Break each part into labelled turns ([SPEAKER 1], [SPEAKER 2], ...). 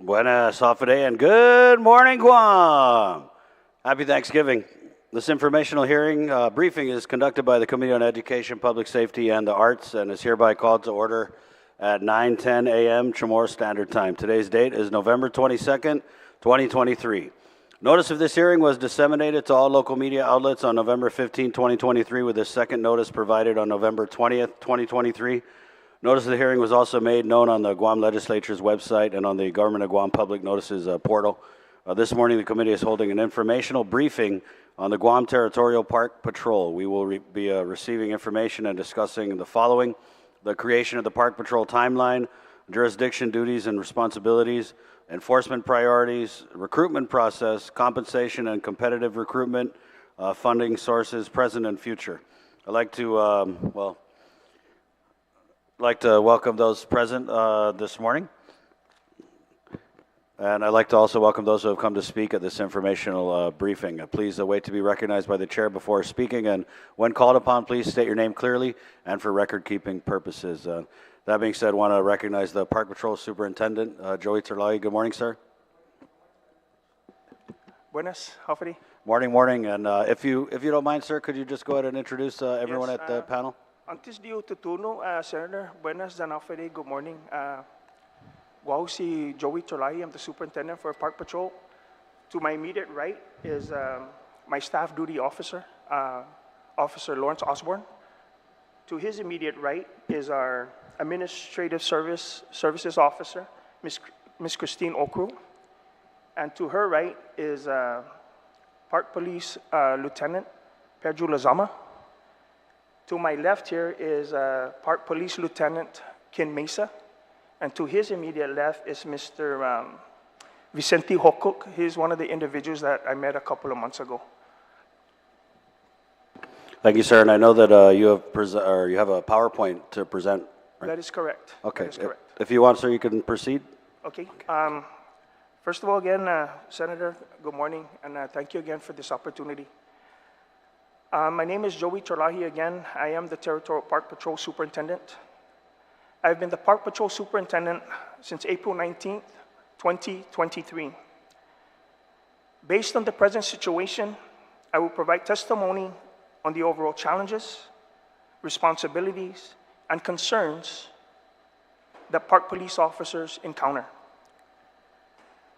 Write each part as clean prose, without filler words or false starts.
[SPEAKER 1] Buenas, Hafide, and good morning, Guam. Happy Thanksgiving. This informational hearing briefing is conducted by the Committee on Education, Public Safety, and the Arts, and is hereby called to order at 9:10 a.m. Chamorro Standard Time. Today's date is November 22nd, 2023. Notice of this hearing was disseminated to all local media outlets on November 15, 2023, with a second notice provided on November 20th, 2023. Notice of the hearing was also made known on the Guam Legislature's website and on the Government of Guam Public Notices portal. This morning, the committee is holding an informational briefing on the Guam Territorial Park Patrol. We will be receiving information and discussing the following: the creation of the Park Patrol timeline, jurisdiction, duties, and responsibilities, enforcement priorities, recruitment process, compensation and competitive recruitment, funding sources, present and future. I'd like to welcome those present this morning. And I'd like to also welcome those who have come to speak at this informational briefing. Please wait to be recognized by the chair before speaking, and when called upon, please state your name clearly and for record-keeping purposes. That being said, I want to recognize the Park Patrol Superintendent, Joey Terlai. Good morning, sir.
[SPEAKER 2] Buenas, Hafide.
[SPEAKER 1] Morning. And if you don't mind, sir, could you just go ahead and introduce everyone at the panel?
[SPEAKER 2] Antes de eu tutuno, Senator, buenas dan Hafide, good morning. Wow, si Joey Terlai, I'm the superintendent for Park Patrol. To my immediate right is my staff duty officer, Officer Lawrence Osborne. To his immediate right is our administrative services officer, Miss Christine Okru. And to her right is Park Police Lieutenant Pedro Lazama. To my left here is Park Police Lieutenant Ken Mesa. And to his immediate left is Mr. Vicente Hokuk. He's one of the individuals that I met a couple of months ago.
[SPEAKER 1] Thank you, sir. And I know that you have a PowerPoint to present. Right?
[SPEAKER 2] That is correct.
[SPEAKER 1] Okay.
[SPEAKER 2] That is correct.
[SPEAKER 1] If you want, sir, you can proceed.
[SPEAKER 2] Okay. First of all, again, Senator, good morning, and thank you again for this opportunity. My name is Joey Terlahi again. I am the Territorial Park Patrol Superintendent. I've been the Park Patrol Superintendent since April 19th, 2023. Based on the present situation, I will provide testimony on the overall challenges, responsibilities, and concerns that park police officers encounter.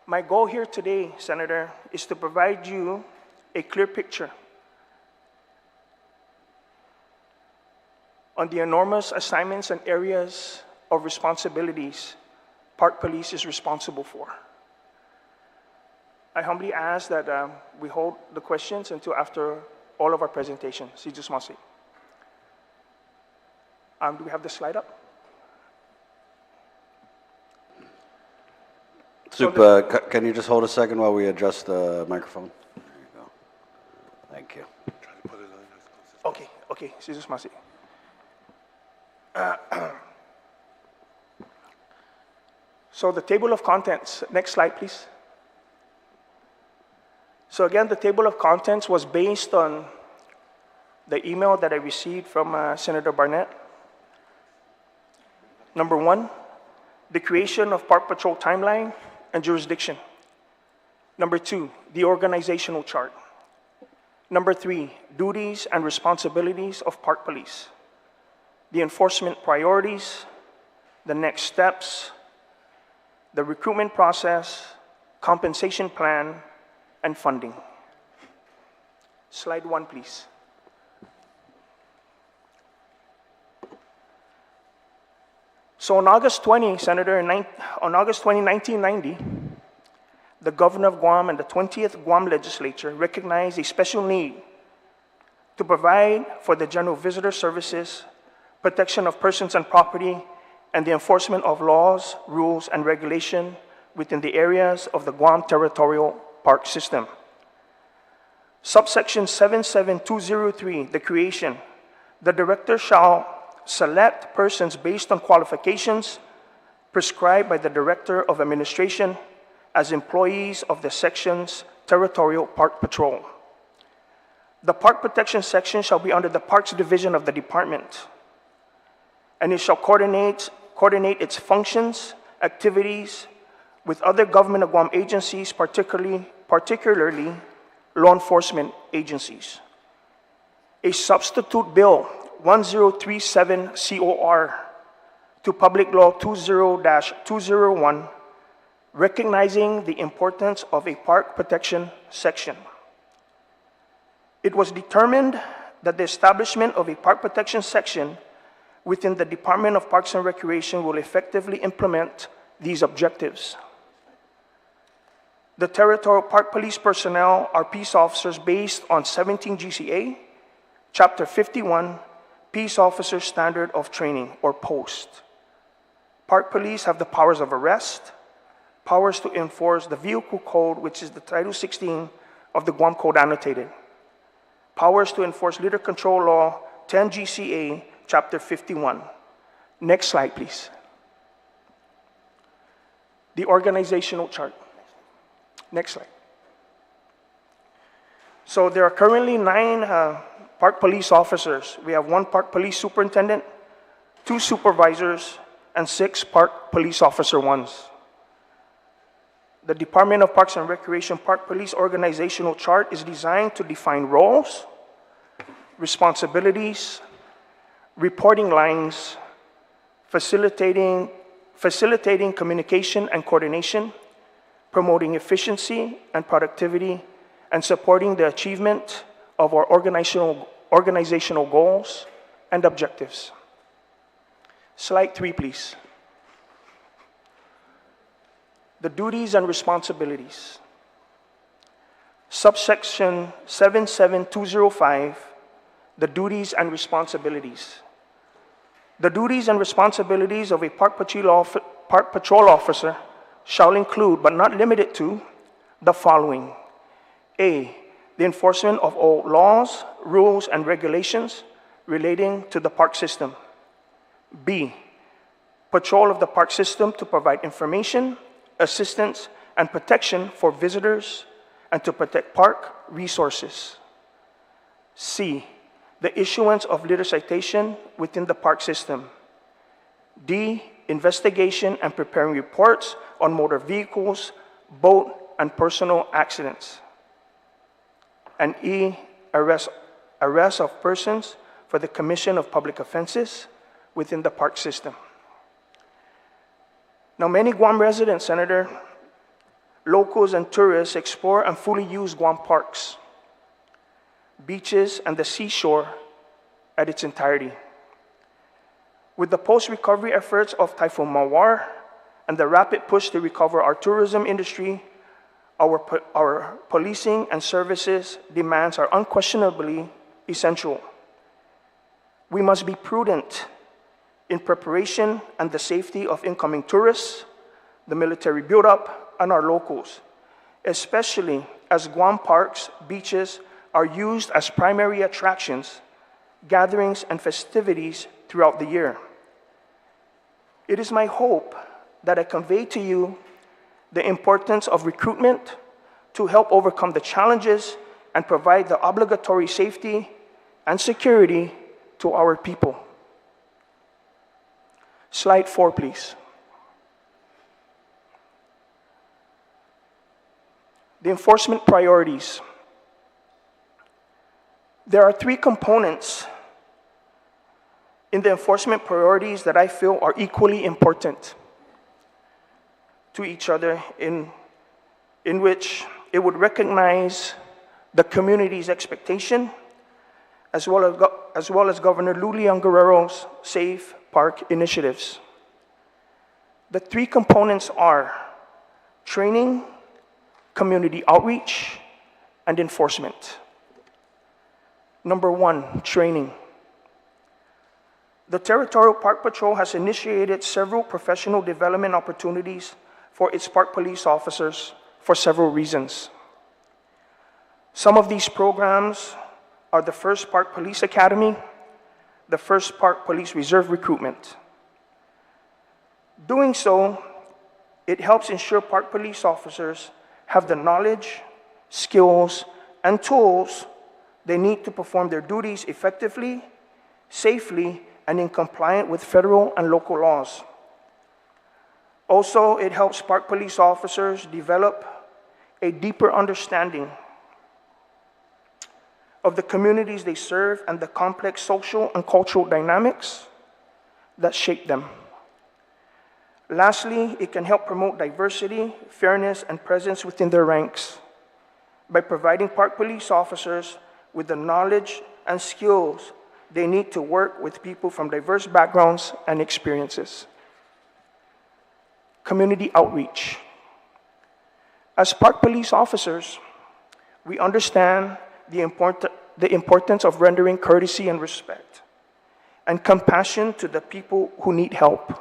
[SPEAKER 2] My goal here today, Senator, is to provide you a clear picture on the enormous assignments and areas of responsibilities Park Police is responsible for. I humbly ask that we hold the questions until after all of our presentations. Si Diyos masi. Do we have the slide up?
[SPEAKER 1] Can you just hold a second while we adjust the microphone? There you go. Thank you.
[SPEAKER 2] Okay. Si Diyos masi. So the table of contents, next slide please. So again, the table of contents was based on the email that I received from Senator Barnett. Number 1, the creation of Park Patrol timeline and jurisdiction. Number 2, the organizational chart. Number 3, duties and responsibilities of Park Police. The enforcement priorities, the next steps, the recruitment process, compensation plan, and funding. Slide 1, please. So on August 20, Senator, on August 20, 1990, the Governor of Guam and the 20th Guam Legislature recognized a special need to provide for the general visitor services, protection of persons and property, and the enforcement of laws, rules, and regulation within the areas of the Guam Territorial Park System. Subsection 77203, the creation, the director shall select persons based on qualifications prescribed by the Director of Administration as employees of the section's Territorial Park Patrol. The Park Protection Section shall be under the Parks Division of the Department, and it shall coordinate its functions, activities, with other government of Guam agencies, particularly law enforcement agencies. A substitute bill 1037 COR to Public Law 20-201, recognizing the importance of a park protection section. It was determined that the establishment of a park protection section within the Department of Parks and Recreation will effectively implement these objectives. The Territorial Park Police personnel are peace officers based on 17 GCA, Chapter 51, Peace Officer Standard of Training, or POST. Park Police have the powers of arrest, powers to enforce the Vehicle Code, which is the Title 16 of the Guam Code Annotated, powers to enforce Litter Control Law 10 GCA, Chapter 51. Next slide, please. The organizational chart. Next slide. So there are currently 9 park police officers. We have 1 park police superintendent, 2 supervisors, and 6 park police officer 1s. The Department of Parks and Recreation Park Police organizational chart is designed to define roles, responsibilities, reporting lines, facilitating communication and coordination, promoting efficiency and productivity, and supporting the achievement of our organizational goals and objectives. Slide 3, please. The duties and responsibilities. Subsection 77205, the duties and responsibilities. The duties and responsibilities of a Park Patrol officer shall include, but not limited to, the following. A, the enforcement of all laws, rules, and regulations relating to the park system. B, patrol of the park system to provide information, assistance, and protection for visitors and to protect park resources. C, the issuance of litter citation within the park system. D, investigation and preparing reports on motor vehicles, boat, and personal accidents. And E, arrest of persons for the commission of public offenses within the park system. Now, many Guam residents, Senator, locals, and tourists explore and fully use Guam parks, beaches, and the seashore at its entirety. With the post-recovery efforts of Typhoon Mawar and the rapid push to recover our tourism industry, our policing and services demands are unquestionably essential. We must be prudent in preparation and the safety of incoming tourists, the military buildup, and our locals, especially as Guam parks, beaches are used as primary attractions, gatherings, and festivities throughout the year. It is my hope that I convey to you the importance of recruitment to help overcome the challenges and provide the obligatory safety and security to our people. Slide 4, please. The enforcement priorities. There are 3 components in the enforcement priorities that I feel are equally important to each other, in which it would recognize the community's expectation, as well as Governor Lulian Guerrero's Safe Park initiatives. The 3 components are training, community outreach, and enforcement. Number 1, training. The Territorial Park Patrol has initiated several professional development opportunities for its park police officers for several reasons. Some of these programs are the First Park Police Academy, the First Park Police Reserve Recruitment. Doing so, it helps ensure park police officers have the knowledge, skills, and tools they need to perform their duties effectively, safely, and in compliance with federal and local laws. Also, it helps park police officers develop a deeper understanding of the communities they serve and the complex social and cultural dynamics that shape them. Lastly, it can help promote diversity, fairness, and presence within their ranks by providing park police officers with the knowledge and skills they need to work with people from diverse backgrounds and experiences. Community outreach. As park police officers, we understand the importance of rendering courtesy and respect and compassion to the people who need help.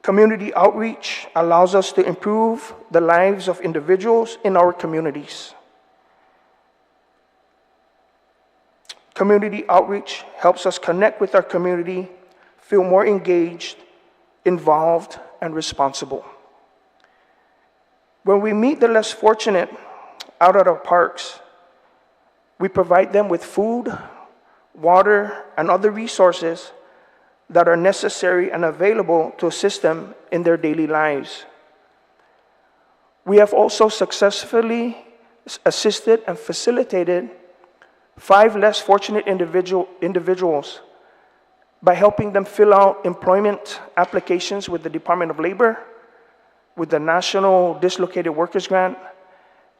[SPEAKER 2] Community outreach allows us to improve the lives of individuals in our communities. Community outreach helps us connect with our community, feel more engaged, involved, and responsible. When we meet the less fortunate out at our parks, we provide them with food, water, and other resources that are necessary and available to assist them in their daily lives. We have also successfully assisted and facilitated 5 less fortunate individuals by helping them fill out employment applications with the Department of Labor, with the National Dislocated Workers Grant,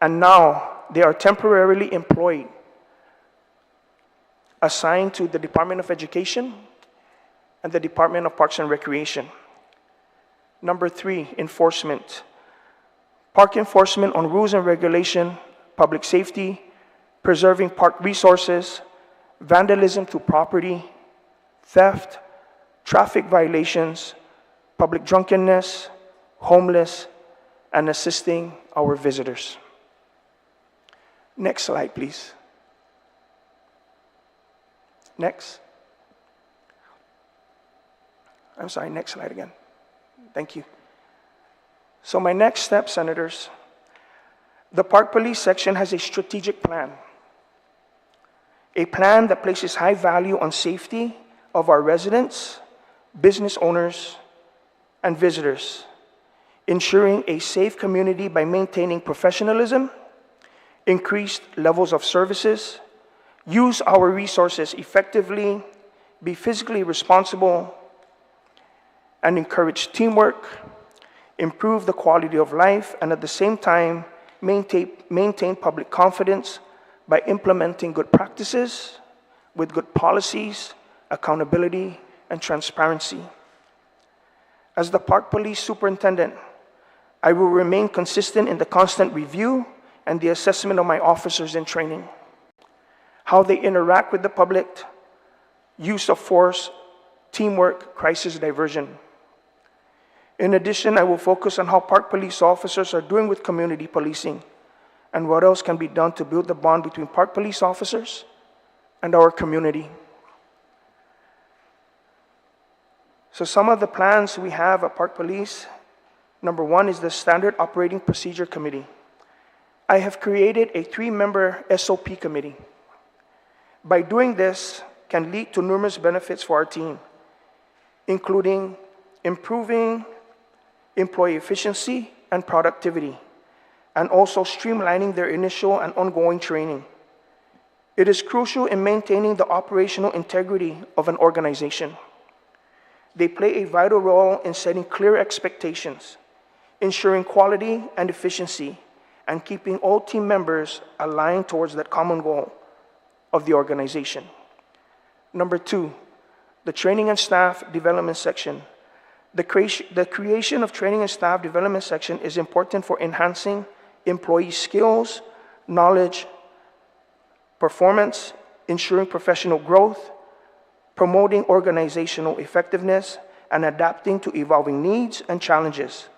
[SPEAKER 2] and now they are temporarily employed, assigned to the Department of Education and the Department of Parks and Recreation. Number 3, enforcement. Park enforcement on rules and regulation, public safety, preserving park resources, vandalism to property, theft, traffic violations, public drunkenness, homeless, and assisting our visitors. Next slide, please. Next. I'm sorry, next slide again. Thank you. So my next step, Senators, the Park Police section has a strategic plan. A plan that places high value on safety of our residents, business owners, and visitors, ensuring a safe community by maintaining professionalism, increased levels of services, use our resources effectively, be physically responsible, and encourage teamwork, improve the quality of life, and at the same time, maintain public confidence by implementing good practices with good policies, accountability, and transparency. As the Park Police Superintendent, I will remain consistent in the constant review and the assessment of my officers in training, how they interact with the public, use of force, teamwork, crisis diversion. In addition, I will focus on how Park Police officers are doing with community policing and what else can be done to build the bond between Park Police officers and our community. So some of the plans we have at Park Police, number 1 is the Standard Operating Procedure Committee. I have created a 3-member SOP committee. By doing this can lead to numerous benefits for our team, including improving employee efficiency and productivity, and also streamlining their initial and ongoing training. It is crucial in maintaining the operational integrity of an organization. They play a vital role in setting clear expectations, ensuring quality and efficiency, and keeping all team members aligned towards that common goal of the organization. Number 2, the Training and Staff Development Section. The creation of Training and Staff Development Section is important for enhancing employee skills, knowledge, performance, ensuring professional growth, promoting organizational effectiveness, and adapting to evolving needs and challenges.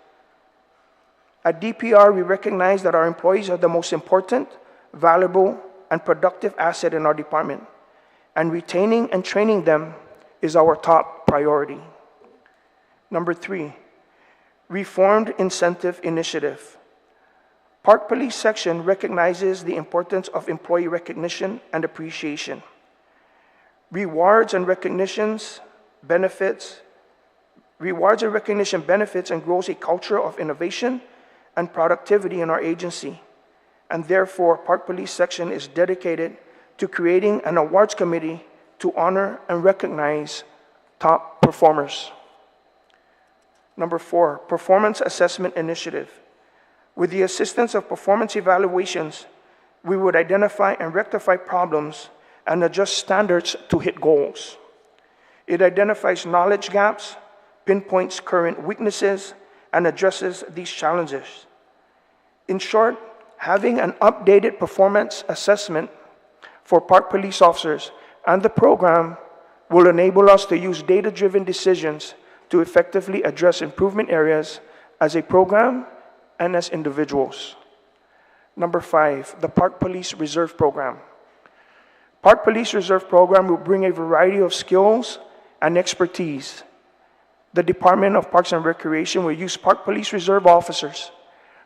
[SPEAKER 2] At DPR, we recognize that our employees are the most important, valuable, and productive asset in our department, and retaining and training them is our top priority. Number 3, Reformed Incentive Initiative. Park Police Section recognizes the importance of employee recognition and appreciation. Rewards and recognitions, benefits, rewards and recognition benefits and grows a culture of innovation and productivity in our agency. And therefore, Park Police Section is dedicated to creating an awards committee to honor and recognize top performers. Number 4, Performance Assessment Initiative. With the assistance of performance evaluations, we would identify and rectify problems and adjust standards to hit goals. It identifies knowledge gaps, pinpoints current weaknesses, and addresses these challenges. In short, having an updated performance assessment for Park Police officers and the program will enable us to use data-driven decisions to effectively address improvement areas as a program and as individuals. Number 5, the Park Police Reserve Program. Park Police Reserve Program will bring a variety of skills and expertise. The Department of Parks and Recreation will use Park Police Reserve officers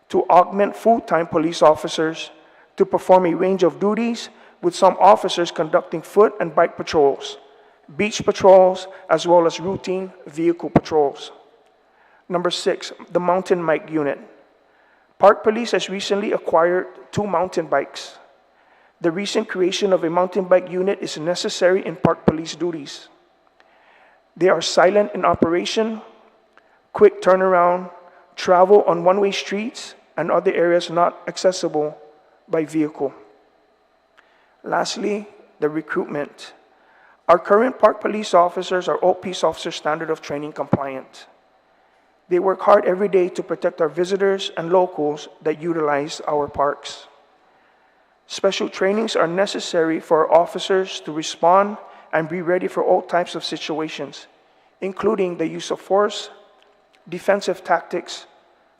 [SPEAKER 2] to augment full-time police officers to perform a range of duties, with some officers conducting foot and bike patrols, beach patrols, as well as routine vehicle patrols. Number 6, the Mountain Bike Unit. Park Police has recently acquired 2 mountain bikes. The recent creation of a mountain bike unit is necessary in Park Police duties. They are silent in operation, quick turnaround, travel on one-way streets and other areas not accessible by vehicle. Lastly, the recruitment. Our current Park Police officers are all Peace Officer Standard of Training compliant. They work hard every day to protect our visitors and locals that utilize our parks. Special trainings are necessary for our officers to respond and be ready for all types of situations, including the use of force, defensive tactics,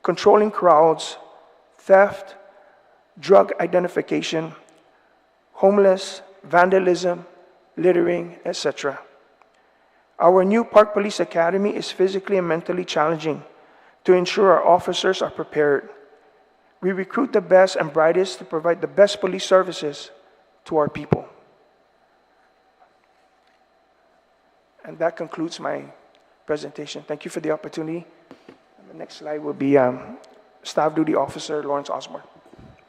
[SPEAKER 2] controlling crowds, theft, drug identification, homeless, vandalism, littering, etc. Our new Park Police Academy is physically and mentally challenging to ensure our officers are prepared. We recruit the best and brightest to provide the best police services to our people. And that concludes my presentation. Thank you for the opportunity. And the next slide will be Staff Duty Officer Lawrence Osborne.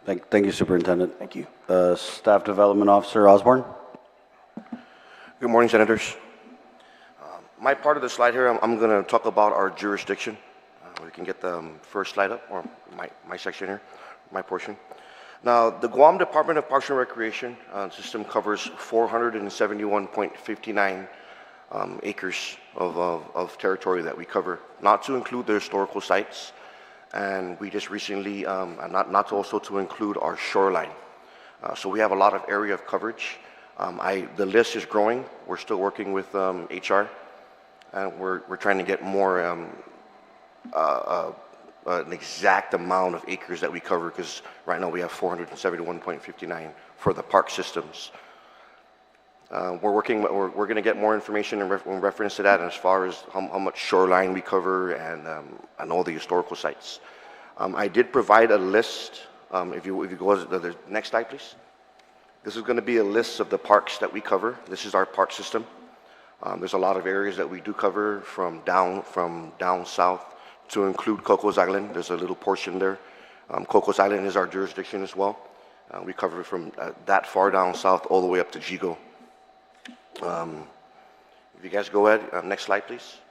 [SPEAKER 1] Thank you, Superintendent.
[SPEAKER 2] Thank you.
[SPEAKER 1] Staff Development Officer Osborne.
[SPEAKER 3] Good morning, Senators. My part of the slide here, I'm going to talk about our jurisdiction. We can get the first slide up, or my section here, my portion. Now, the Guam Department of Parks and Recreation system covers 471.59 acres of territory that we cover, not to include the historical sites, and we just recently, not also to include our shoreline. So we have a lot of area of coverage. The list is growing. We're still working with HR, and we're trying to get more an exact amount of acres that we cover, because right now we have 471.59 for the park systems. We're going to get more information in reference to that, as far as how much shoreline we cover and all the historical sites. I did provide a list. If you go to the next slide, please. This is going to be a list of the parks that we cover. This is our park system. There's a lot of areas that we do cover from down south, to include Cocos Island. There's a little portion there. Cocos Island is our jurisdiction as well. We cover it from that far down south all the way up to Jigo. If you guys go ahead, next slide, please.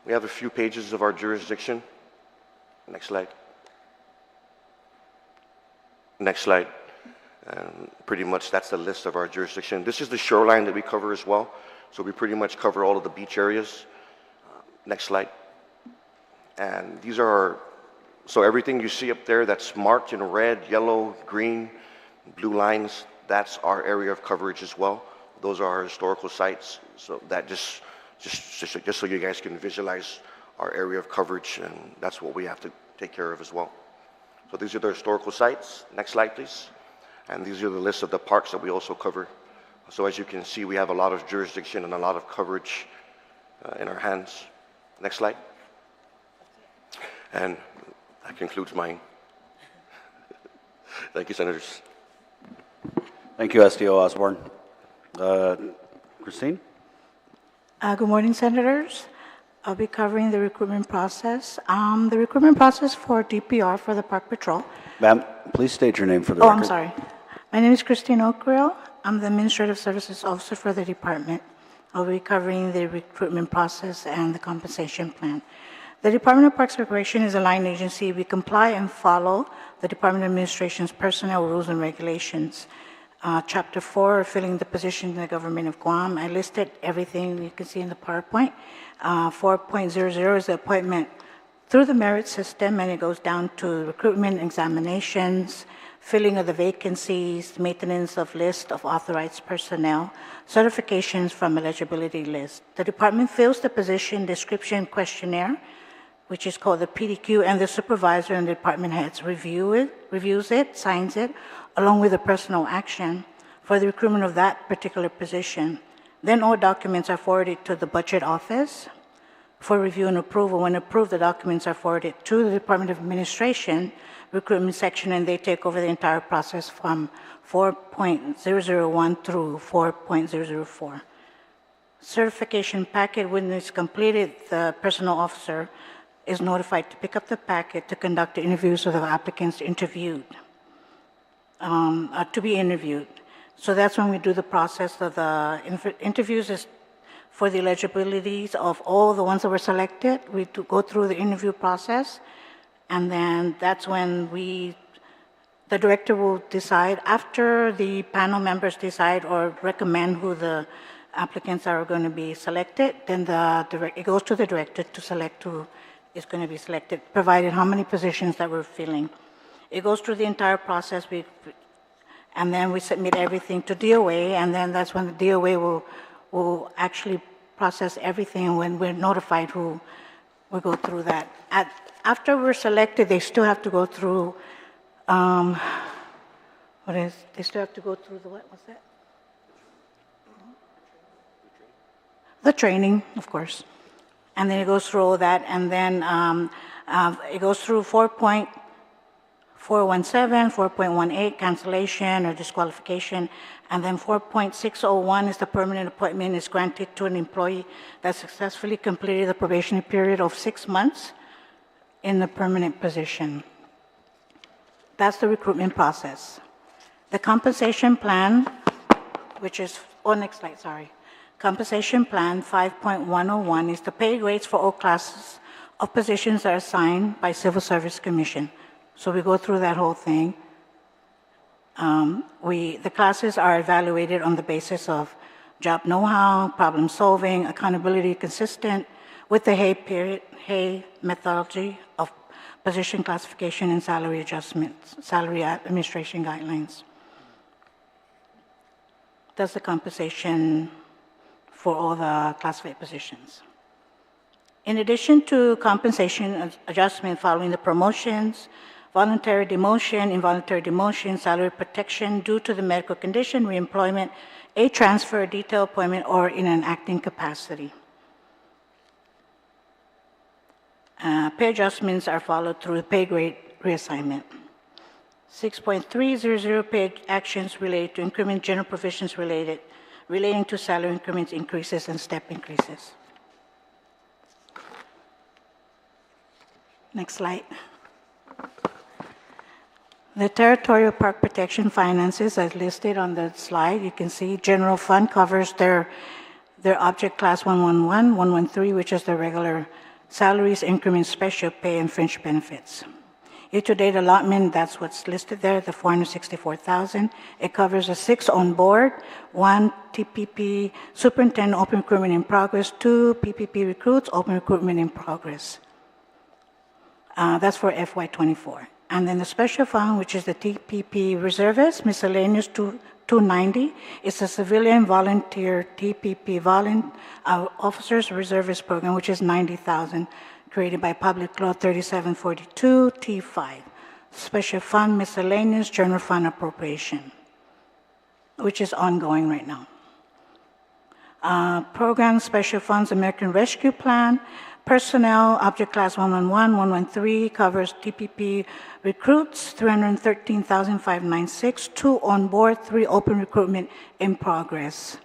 [SPEAKER 3] We have a few pages of our jurisdiction. Next slide. Next slide. Pretty much that's the list of our jurisdiction. This is the shoreline that we cover as well. So we pretty much cover all of the beach areas. Next slide. And these are so everything you see up there that's marked in red, yellow, green, blue lines, that's our area of coverage as well. Those are our historical sites. So that just so you guys can visualize our area of coverage, and that's what we have to take care of as well. So these are the historical sites. Next slide, please. And these are the list of the parks that we also cover. So as you can see, we have a lot of jurisdiction and a lot of coverage in our hands. Next slide. And that concludes mine. Thank you, Senators.
[SPEAKER 1] Thank you, SDO Osborne. Christine?
[SPEAKER 4] Good morning, Senators. I'll be covering the recruitment process. The recruitment process for DPR, for the Park Patrol.
[SPEAKER 1] Ma'am, please state your name for the
[SPEAKER 4] Oh,
[SPEAKER 1] record.
[SPEAKER 4] I'm sorry. My name is Christine Oakrill. I'm the Administrative Services Officer for the department. I'll be covering the recruitment process and the compensation plan. The Department of Parks and Recreation is a line agency. We comply and follow the Department of Administration's personnel rules and regulations. Chapter 4, filling the position in the government of Guam. I listed everything you can see in the PowerPoint. 4.00 is the appointment through the merit system, and it goes down to recruitment, examinations, filling of the vacancies, maintenance of list of authorized personnel, certifications from eligibility list. The department fills the position description questionnaire, which is called the PDQ, and the supervisor and the department heads reviews it, signs it, along with the personal action for the recruitment of that particular position. Then all documents are forwarded to the budget office for review and approval. When approved, the documents are forwarded to the Department of Administration recruitment section, and they take over the entire process from 4.001 through 4.004. Certification packet, when it's completed, the personnel officer is notified to pick up the packet to conduct the interviews of the applicants interviewed, to be interviewed. So that's when we do the process of the interviews is for the eligibilities of all the ones that were selected. We go through the interview process, and then that's when the director will decide, after the panel members decide or recommend who the applicants are going to be selected, then it goes to the director to select who is going to be selected, provided how many positions that we're filling. It goes through the entire process, and then we submit everything to DOA, and then that's when the DOA will actually process everything. When we're notified who, we go through that. After we're selected, they still have to go through, they still have to go through the, what's that? The training, of course. And then it goes through all that, and then it goes through 4.417, 4.18, cancellation or disqualification, and then 4.601 is the permanent appointment is granted to an employee that successfully completed the probationary period of 6 months in the permanent position. That's the recruitment process. The compensation plan, which is, next slide, sorry. Compensation plan 5.101 is the pay grades for all classes of positions that are assigned by Civil Service Commission. So we go through that whole thing. The classes are evaluated on the basis of job know-how, problem solving, accountability consistent with the Hay methodology of position classification and salary adjustments, salary administration guidelines. That's the compensation for all the classified positions. In addition to compensation adjustment following the promotions, voluntary demotion, involuntary demotion, salary protection due to the medical condition, reemployment, a transfer, a detailed appointment, or in an acting capacity. Pay adjustments are followed through pay grade reassignment. 6.300 pay actions related to increment, general provisions relating to salary increments, increases, and step increases. Next slide. The Territorial Park Protection finances, as listed on the slide, you can see general fund covers their object class 111, 113, which is their regular salaries, increments, special pay, and fringe benefits. Year-to-date allotment, that's what's listed there, the $464,000. It covers the 6 on board, 1 TPP superintendent open recruitment in progress, 2 PPP recruits open recruitment in progress. That's for FY24. And then the special fund, which is the TPP reservists, miscellaneous 290, is a civilian volunteer TPP officers reservist program, which is $90,000, created by Public Law 3742 T5. Special fund, miscellaneous, general fund appropriation, which is ongoing right now. Program, special funds, American Rescue Plan. Personnel, object class 111, 113 covers TPP recruits, 313,596, 2 on board, 3 open recruitment in progress.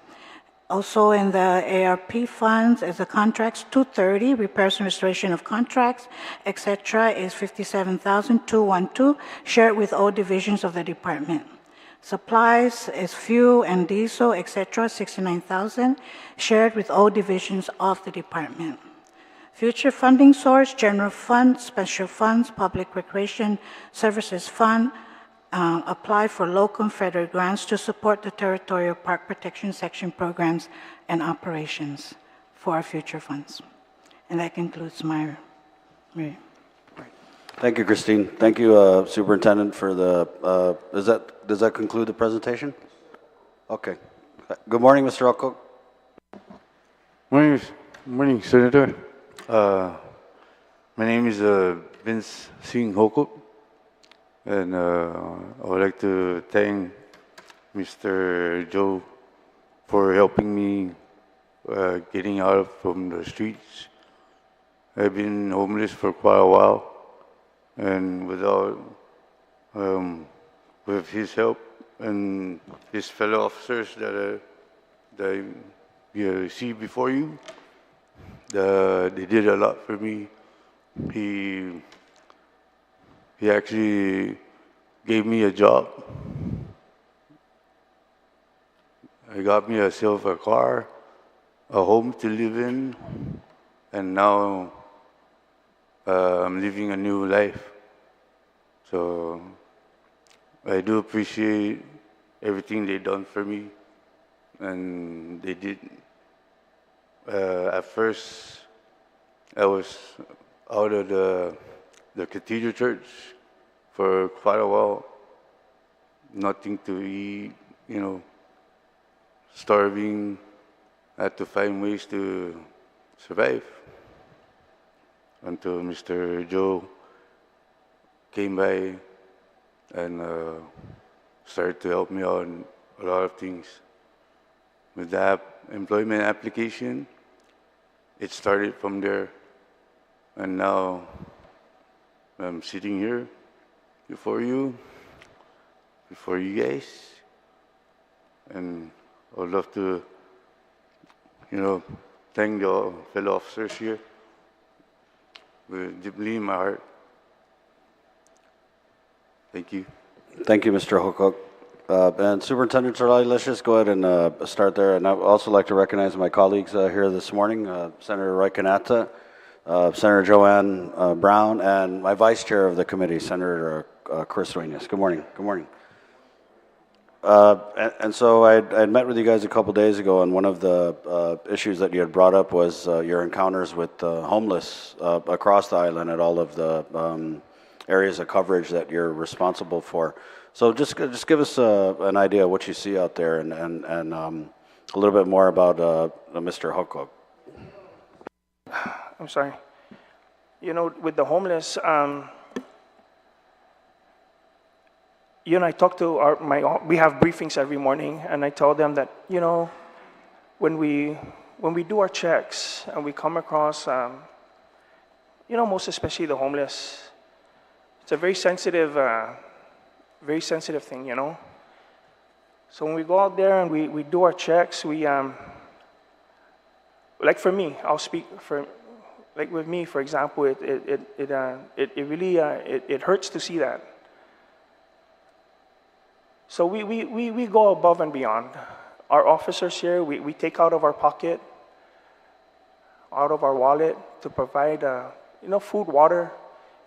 [SPEAKER 4] Also in the ARP funds is the contracts, 230, repairs and restoration of contracts, etc., is 57,212, shared with all divisions of the department. Supplies is fuel and diesel, etc., 69,000, shared with all divisions of the department. Future funding source, general fund, special funds, public recreation services fund, apply for local and federal grants to support the Territorial Park Protection Section programs and operations for our future funds. And that concludes my review.
[SPEAKER 1] Thank you, Christine. Thank you, Superintendent, for the, does that conclude the presentation? Okay. Good morning, Mr. Alcock.
[SPEAKER 5] Morning, Senator. My name is Vince Singh Hokuk, and I would like to thank Mr. Joe for helping me getting out from the streets. I've been homeless for quite a while, and with his help and his fellow officers that you see before you, they did a lot for me. He actually gave me a job. He got me myself a car, a home to live in, and now I'm living a new life. So I do appreciate everything they done for me, and they did. At first, I was out of the Cathedral Church for quite a while, nothing to eat, starving. I had to find ways to survive until Mr. Joe came by and started to help me out in a lot of things. With the employment application, it started from there, and now I'm sitting here before you guys, and I would love to, thank the fellow officers here with deeply in my heart. Thank you.
[SPEAKER 1] Thank you, Mr. Hokuk. And Superintendent Zerlali, let's just go ahead and start there. And I would also like to recognize my colleagues here this morning, Senator Roy Canata, Senator Joanne Brown, and my vice chair of the committee, Senator Chris Duenas. Good morning. Good morning. And so I met with you guys a couple days ago, and one of the issues that you had brought up was your encounters with homeless across the island at all of the areas of coverage that you're responsible for. So just give us an idea of what you see out there, and a little bit more about Mr. Hokuk.
[SPEAKER 2] I'm sorry. With the homeless, I talk to we have briefings every morning, and I tell them that, when we do our checks and we come across, most especially the homeless, it's a very sensitive thing, So when we go out there and we do our checks, we, like for me, I'll speak for, like with me, for example, it really it hurts to see that. So we go above and beyond. Our officers here, we take out of our pocket, out of our wallet to provide, food, water,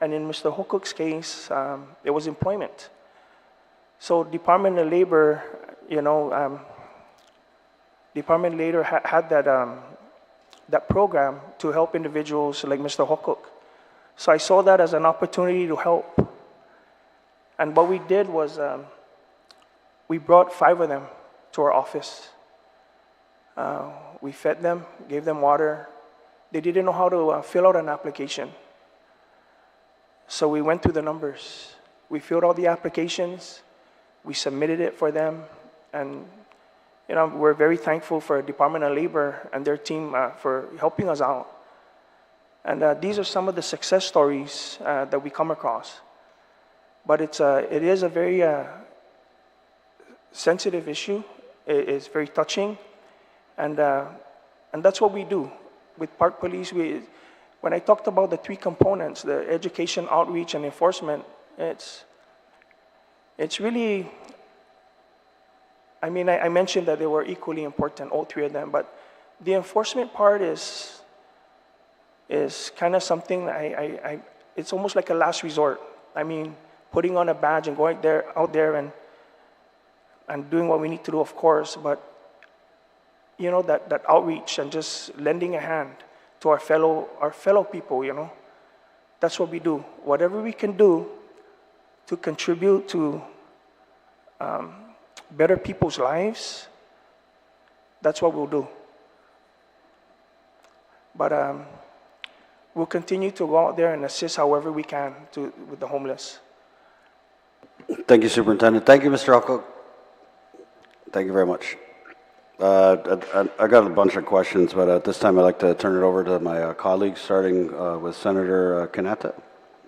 [SPEAKER 2] and in Mr. Hokuk's case, it was employment. So Department of Labor, Department of Labor had that program to help individuals like Mr. Hokuk. So I saw that as an opportunity to help. And what we did was we brought 5 of them to our office. We fed them, gave them water. They didn't know how to fill out an application. So we went through the numbers. We filled out the applications. We submitted it for them. And we're very thankful for Department of Labor and their team for helping us out. And these are some of the success stories that we come across. But it is a very sensitive issue. It's very touching. And that's what we do. With Park Police, when I talked about the three components, the education, outreach, and enforcement, it's really, I mean, I mentioned that they were equally important, all three of them, but the enforcement part is kind of something it's almost like a last resort. I mean, putting on a badge and going out there and doing what we need to do, of course, but you know, that outreach and just lending a hand to our fellow people, you know, that's what we do. Whatever we can do to contribute to better people's lives, that's what we'll do. But we'll continue to go out there and assist however we can with the homeless.
[SPEAKER 1] Thank you, Superintendent. Thank you, Mr. Alcock. Thank you very much. I got a bunch of questions, but at this time I'd like to turn it over to my colleagues, starting with Senator Kanata.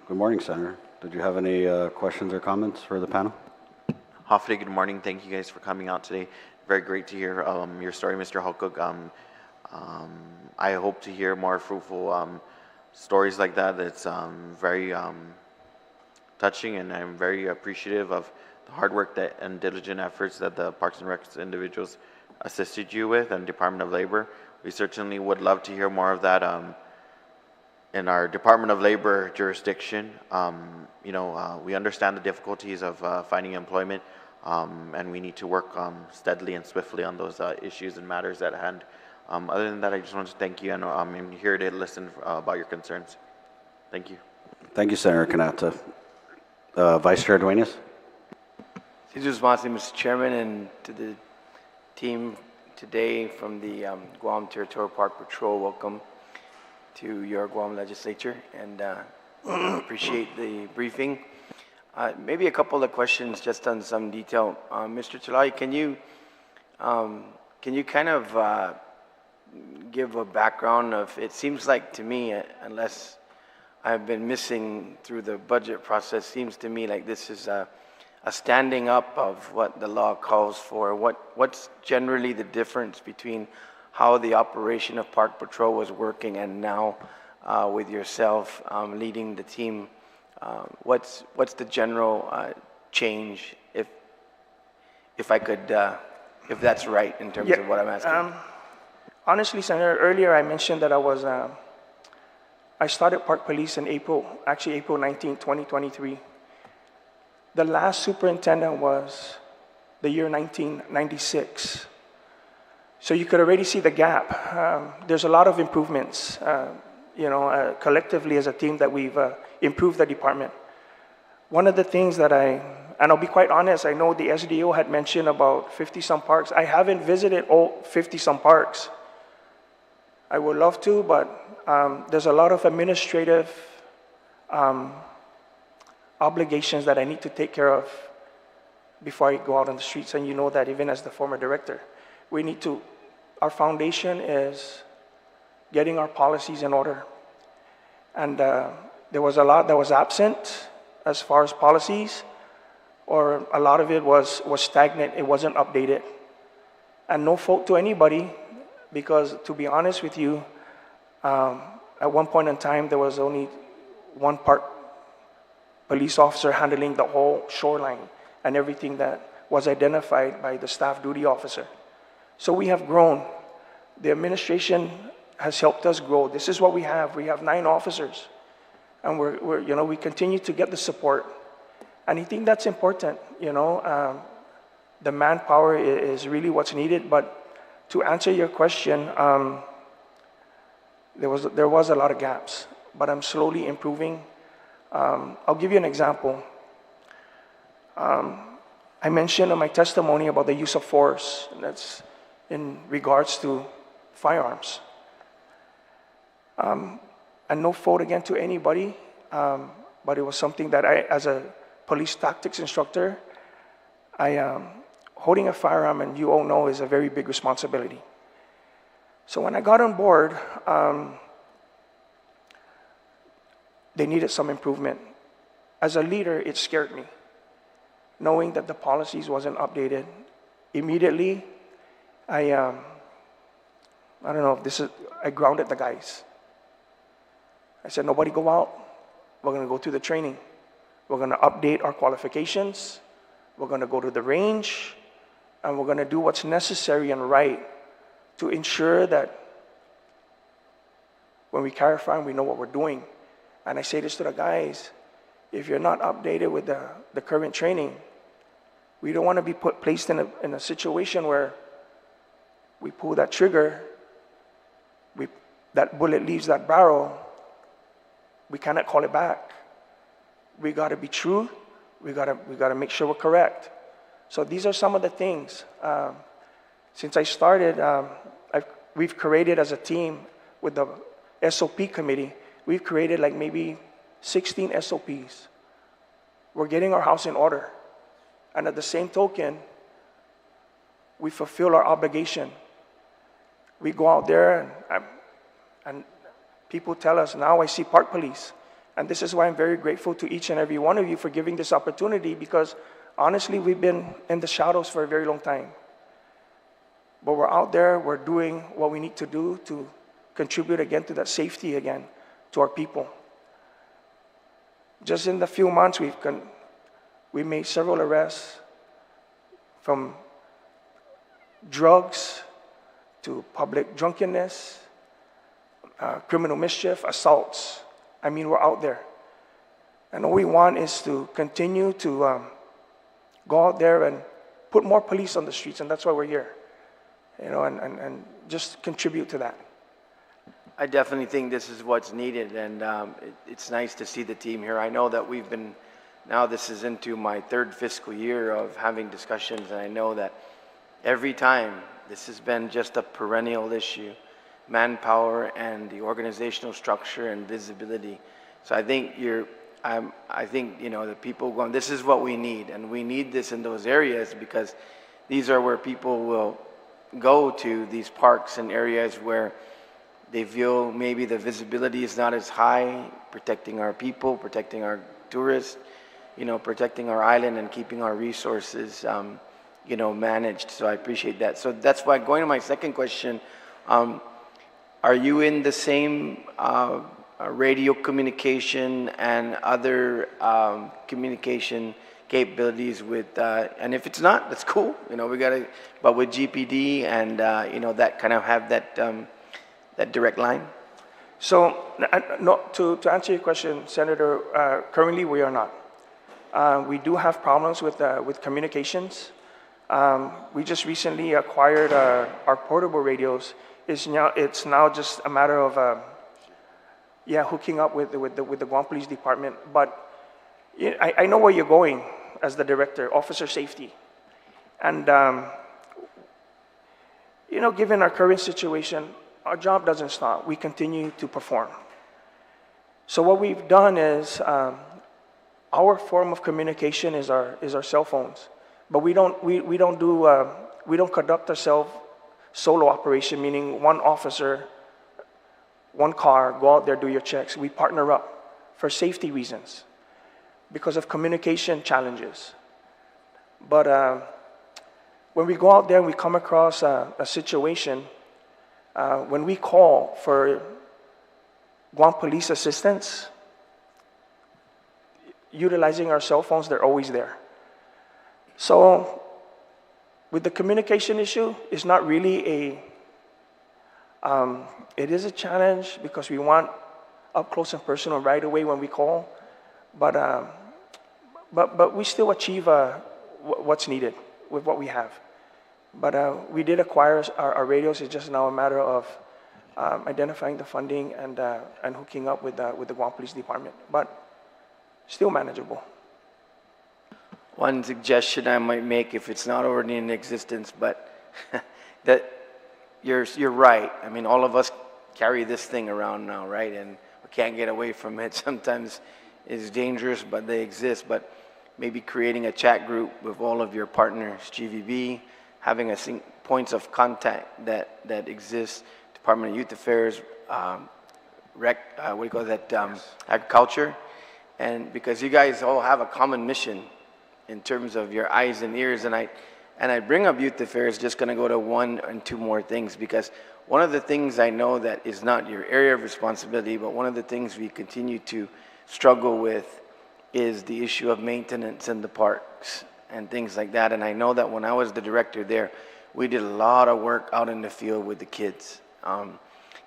[SPEAKER 1] Good morning, Senator. Did you have any questions or comments for the panel?
[SPEAKER 6] Hofde, good morning. Thank you guys for coming out today. Very great to hear your story, Mr. Alcock. I hope to hear more fruitful stories like that. It's very touching, and I'm very appreciative of the hard work and diligent efforts that the Parks and Recs individuals assisted you with, and Department of Labor. We certainly would love to hear more of that in our Department of Labor jurisdiction. You know, we understand the difficulties of finding employment, and we need to work steadily and swiftly on those issues and matters at hand. Other than that, I just want to thank you, and I'm here to listen about your concerns. Thank you.
[SPEAKER 1] Thank you, Senator Kanata. Vice Chair Duenas?
[SPEAKER 7] Jesus Masi, Mr. Chairman, and to the team today from the Guam Territorial Park Patrol, welcome to your Guam legislature, and appreciate the briefing. Maybe a couple of questions just on some detail. Mr. Tulai, can you kind of give a background of, it seems like to me, unless I've been missing through the budget process, seems to me like this is a standing up of what the law calls for. What's generally the difference between how the operation of Park Patrol was working and now with yourself leading the team? What's the general change, if I could, if that's right in terms of what I'm asking?
[SPEAKER 2] Honestly, Senator, earlier I mentioned that I started Park Police in April 19, 2023. The last superintendent was the year 1996. So you could already see the gap. There's a lot of improvements, collectively as a team that we've improved the department. One of the things that and I'll be quite honest, I know the SDO had mentioned about 50-some parks. I haven't visited all 50-some parks. I would love to, but there's a lot of administrative obligations that I need to take care of before I go out on the streets, and you know that even as the former director. Our foundation is getting our policies in order. And there was a lot that was absent as far as policies, or a lot of it was stagnant, it wasn't updated. And no fault to anybody, because to be honest with you, at one point in time, there was only one park police officer handling the whole shoreline and everything that was identified by the staff duty officer. So we have grown. The administration has helped us grow. This is what we have. We have 9 officers, and we continue to get the support. And I think that's important. The manpower is really what's needed. But to answer your question, there was a lot of gaps, but I'm slowly improving. I'll give you an example. I mentioned in my testimony about the use of force, and that's in regards to firearms. And no fault again to anybody, but it was something that as a police tactics instructor, holding a firearm, and you all know, is a very big responsibility. So when I got on board, they needed some improvement. As a leader, it scared me, knowing that the policies wasn't updated. Immediately, I I don't know if this is, I grounded the guys. I said, nobody go out. We're going to go through the training. We're going to update our qualifications. We're going to go to the range. And we're going to do what's necessary and right to ensure that when we carry a firearm, we know what we're doing. And I say this to the guys, if you're not updated with the current training, we don't want to be placed in a situation where we pull that trigger, that bullet leaves that barrel, we cannot call it back. We got to be true. We got to make sure we're correct. So these are some of the things. Since I started, we've created as a team with the SOP committee, we've created like maybe 16 SOPs. We're getting our house in order. And at the same token, we fulfill our obligation. We go out there and people tell us, now I see park police. And this is why I'm very grateful to each and every one of you for giving this opportunity, because honestly, we've been in the shadows for a very long time. But we're out there, we're doing what we need to do to contribute again to that safety again to our people. Just in the few months, we made several arrests, from drugs to public drunkenness, criminal mischief, assaults. I mean, we're out there. And all we want is to continue to go out there and put more police on the streets, and that's why we're here. You know, and just contribute to that.
[SPEAKER 7] I definitely think this is what's needed, and it's nice to see the team here. I know that we've been, now this is into my third fiscal year of having discussions, and I know that every time this has been just a perennial issue, manpower and the organizational structure and visibility. So I think I think, you know, the people going, this is what we need, and we need this in those areas, because these are where people will go to, these parks and areas where they feel maybe the visibility is not as high, protecting our people, protecting our tourists, you know, protecting our island and keeping our resources, you know, managed. So I appreciate that. So that's why, going to my second question, are you in the same radio communication and other communication capabilities with, and if it's not, that's cool, you know, we got to, but with GPD and, you know, that kind of have that, that direct line?
[SPEAKER 2] So, no, to answer your question, Senator, currently we are not. We do have problems with communications. We just recently acquired our portable radios. It's now just a matter of hooking up with the Guam Police Department. But I know where you're going as the director, officer safety, and you know, given our current situation, our job doesn't stop. We continue to perform. So what we've done is our form of communication is our cell phones, but we don't conduct ourselves solo operation, meaning one officer, one car, go out there, do your checks. We partner up for safety reasons because of communication challenges. But when we go out there and we come across a situation, when we call for Guam police assistance, utilizing our cell phones, they're always there. So with the communication issue, it's not really it is a challenge because we want up close and personal right away when we call, but we still achieve what's needed with what we have. But we did acquire our radios. It's just now a matter of identifying the funding and hooking up with the Guam Police Department, but still manageable.
[SPEAKER 7] One suggestion I might make, if it's not already in existence, but that you're right. I mean, all of us carry this thing around now, right? And we can't get away from it. Sometimes it's dangerous, but they exist. But maybe creating a chat group with all of your partners, GVB, having a points of contact that exists, Department of Youth Affairs, agriculture, and because you guys all have a common mission in terms of your eyes and ears, and and I bring up youth affairs, just going to go to one and two more things, because one of the things I know that is not your area of responsibility, but one of the things we continue to struggle with is the issue of maintenance in the parks and things like that. And I know that when I was the director there, we did a lot of work out in the field with the kids.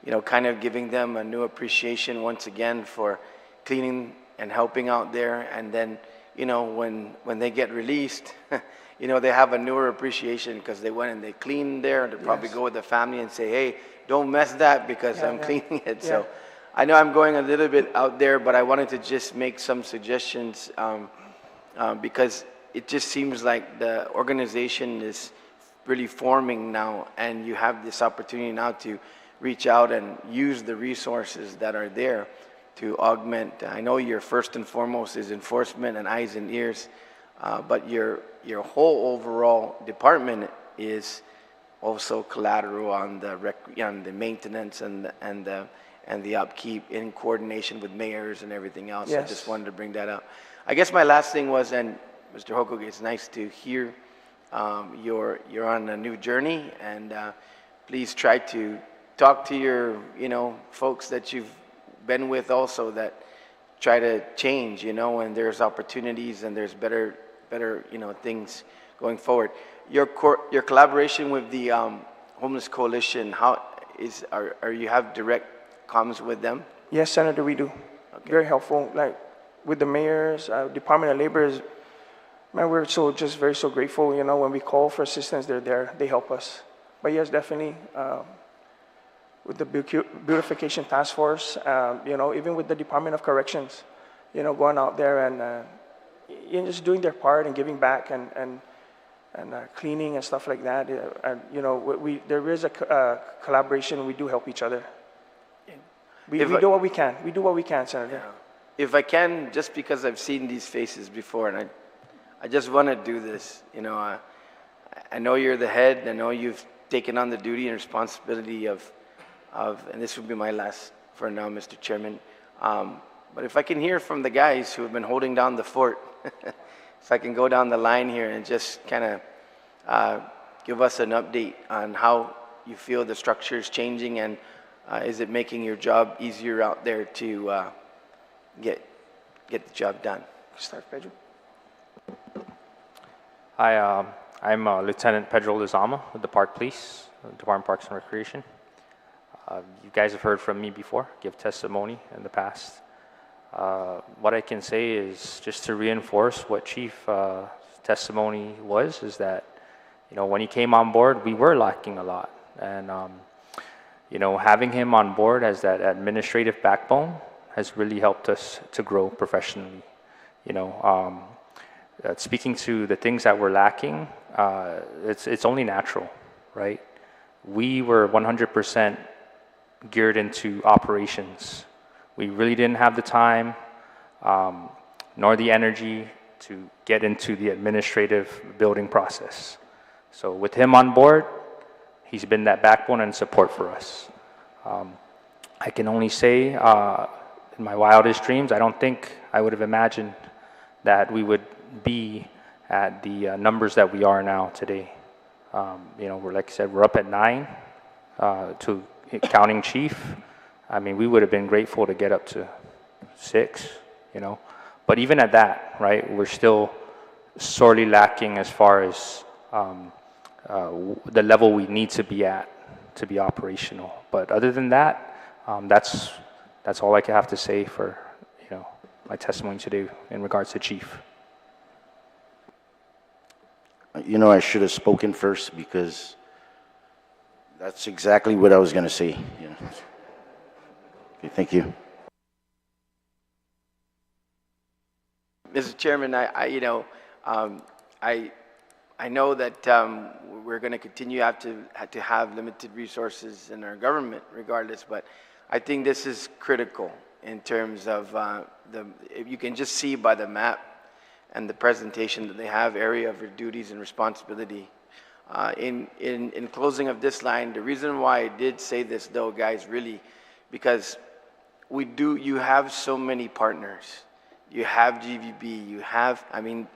[SPEAKER 7] You know, kind of giving them a new appreciation once again for cleaning and helping out there. And then, you know, when they get released, you know, they have a newer appreciation because they went and they cleaned there, and they probably go with the family and say, hey, don't mess that because I'm cleaning it. So I know I'm going a little bit out there, but I wanted to just make some suggestions because it just seems like the organization is really forming now, and you have this opportunity now to reach out and use the resources that are there to augment. I know your first and foremost is enforcement and eyes and ears, but your whole overall department is also collateral on the maintenance and the upkeep in coordination with mayors and everything else.
[SPEAKER 2] Yes.
[SPEAKER 7] I just wanted to bring that up. I guess my last thing was, and Mr. Hokuk, it's nice to hear you're on a new journey, and please try to talk to your, you know, folks that you've been with also that try to change, you know, and there's opportunities and there's better, you know, things going forward. Your collaboration with the Homeless Coalition, are you have direct comms with them?
[SPEAKER 2] Yes, Senator, we do. Okay. Very helpful. Like with the mayors, Department of Labor is, man, we're so grateful. You know, when we call for assistance, they're there. They help us. But yes, definitely. With the Beautification Task Force, you know, even with the Department of Corrections, you know, going out there and you know, just doing their part and giving back and cleaning and stuff like that. You know, there is a collaboration. We do help each other. We do what we can. We do what we can, Senator.
[SPEAKER 7] Yeah. If I can, just because I've seen these faces before, and I just want to do this. You know, I know you're the head. I know you've taken on the duty and responsibility of, and this would be my last for now, Mr. Chairman. But if I can hear from the guys who have been holding down the fort, if I can go down the line here and just kind of give us an update on how you feel the structure is changing, and is it making your job easier out there to get the job done?
[SPEAKER 2] Start, Pedro.
[SPEAKER 8] Hi, I'm Lieutenant Pedro Lizama with the Park Police, Department of Parks and Recreation. You guys have heard from me before, give testimony in the past. What I can say is just to reinforce what Chief testimony was, is that, you know, when he came on board, we were lacking a lot. And, you know, having him on board as that administrative backbone has really helped us to grow professionally. You know, speaking to the things that we're lacking, it's only natural, right? We were 100% geared into operations. We really didn't have the time nor the energy to get into the administrative building process. So with him on board, he's been that backbone and support for us. I can only say, in my wildest dreams, I don't think I would have imagined that we would be at the numbers that we are now today. You know, like I said, we're up at 9 to counting Chief. I mean, we would have been grateful to get up to 6, you know. But even at that, right, we're still sorely lacking as far as the level we need to be at to be operational. But other than that, that's all I have to say for, you know, my testimony today in regards to Chief.
[SPEAKER 9] You know, I should have spoken first because that's exactly what I was going to say. You know. Okay, thank you.
[SPEAKER 7] Mr. Chairman, I know that we're going to continue to have limited resources in our government regardless, but I think this is critical in terms of you can just see by the map and the presentation that they have area of duties and responsibility. In closing of this line, the reason why I did say this though, guys, really, because you have so many partners. You have GVB, you have, I mean,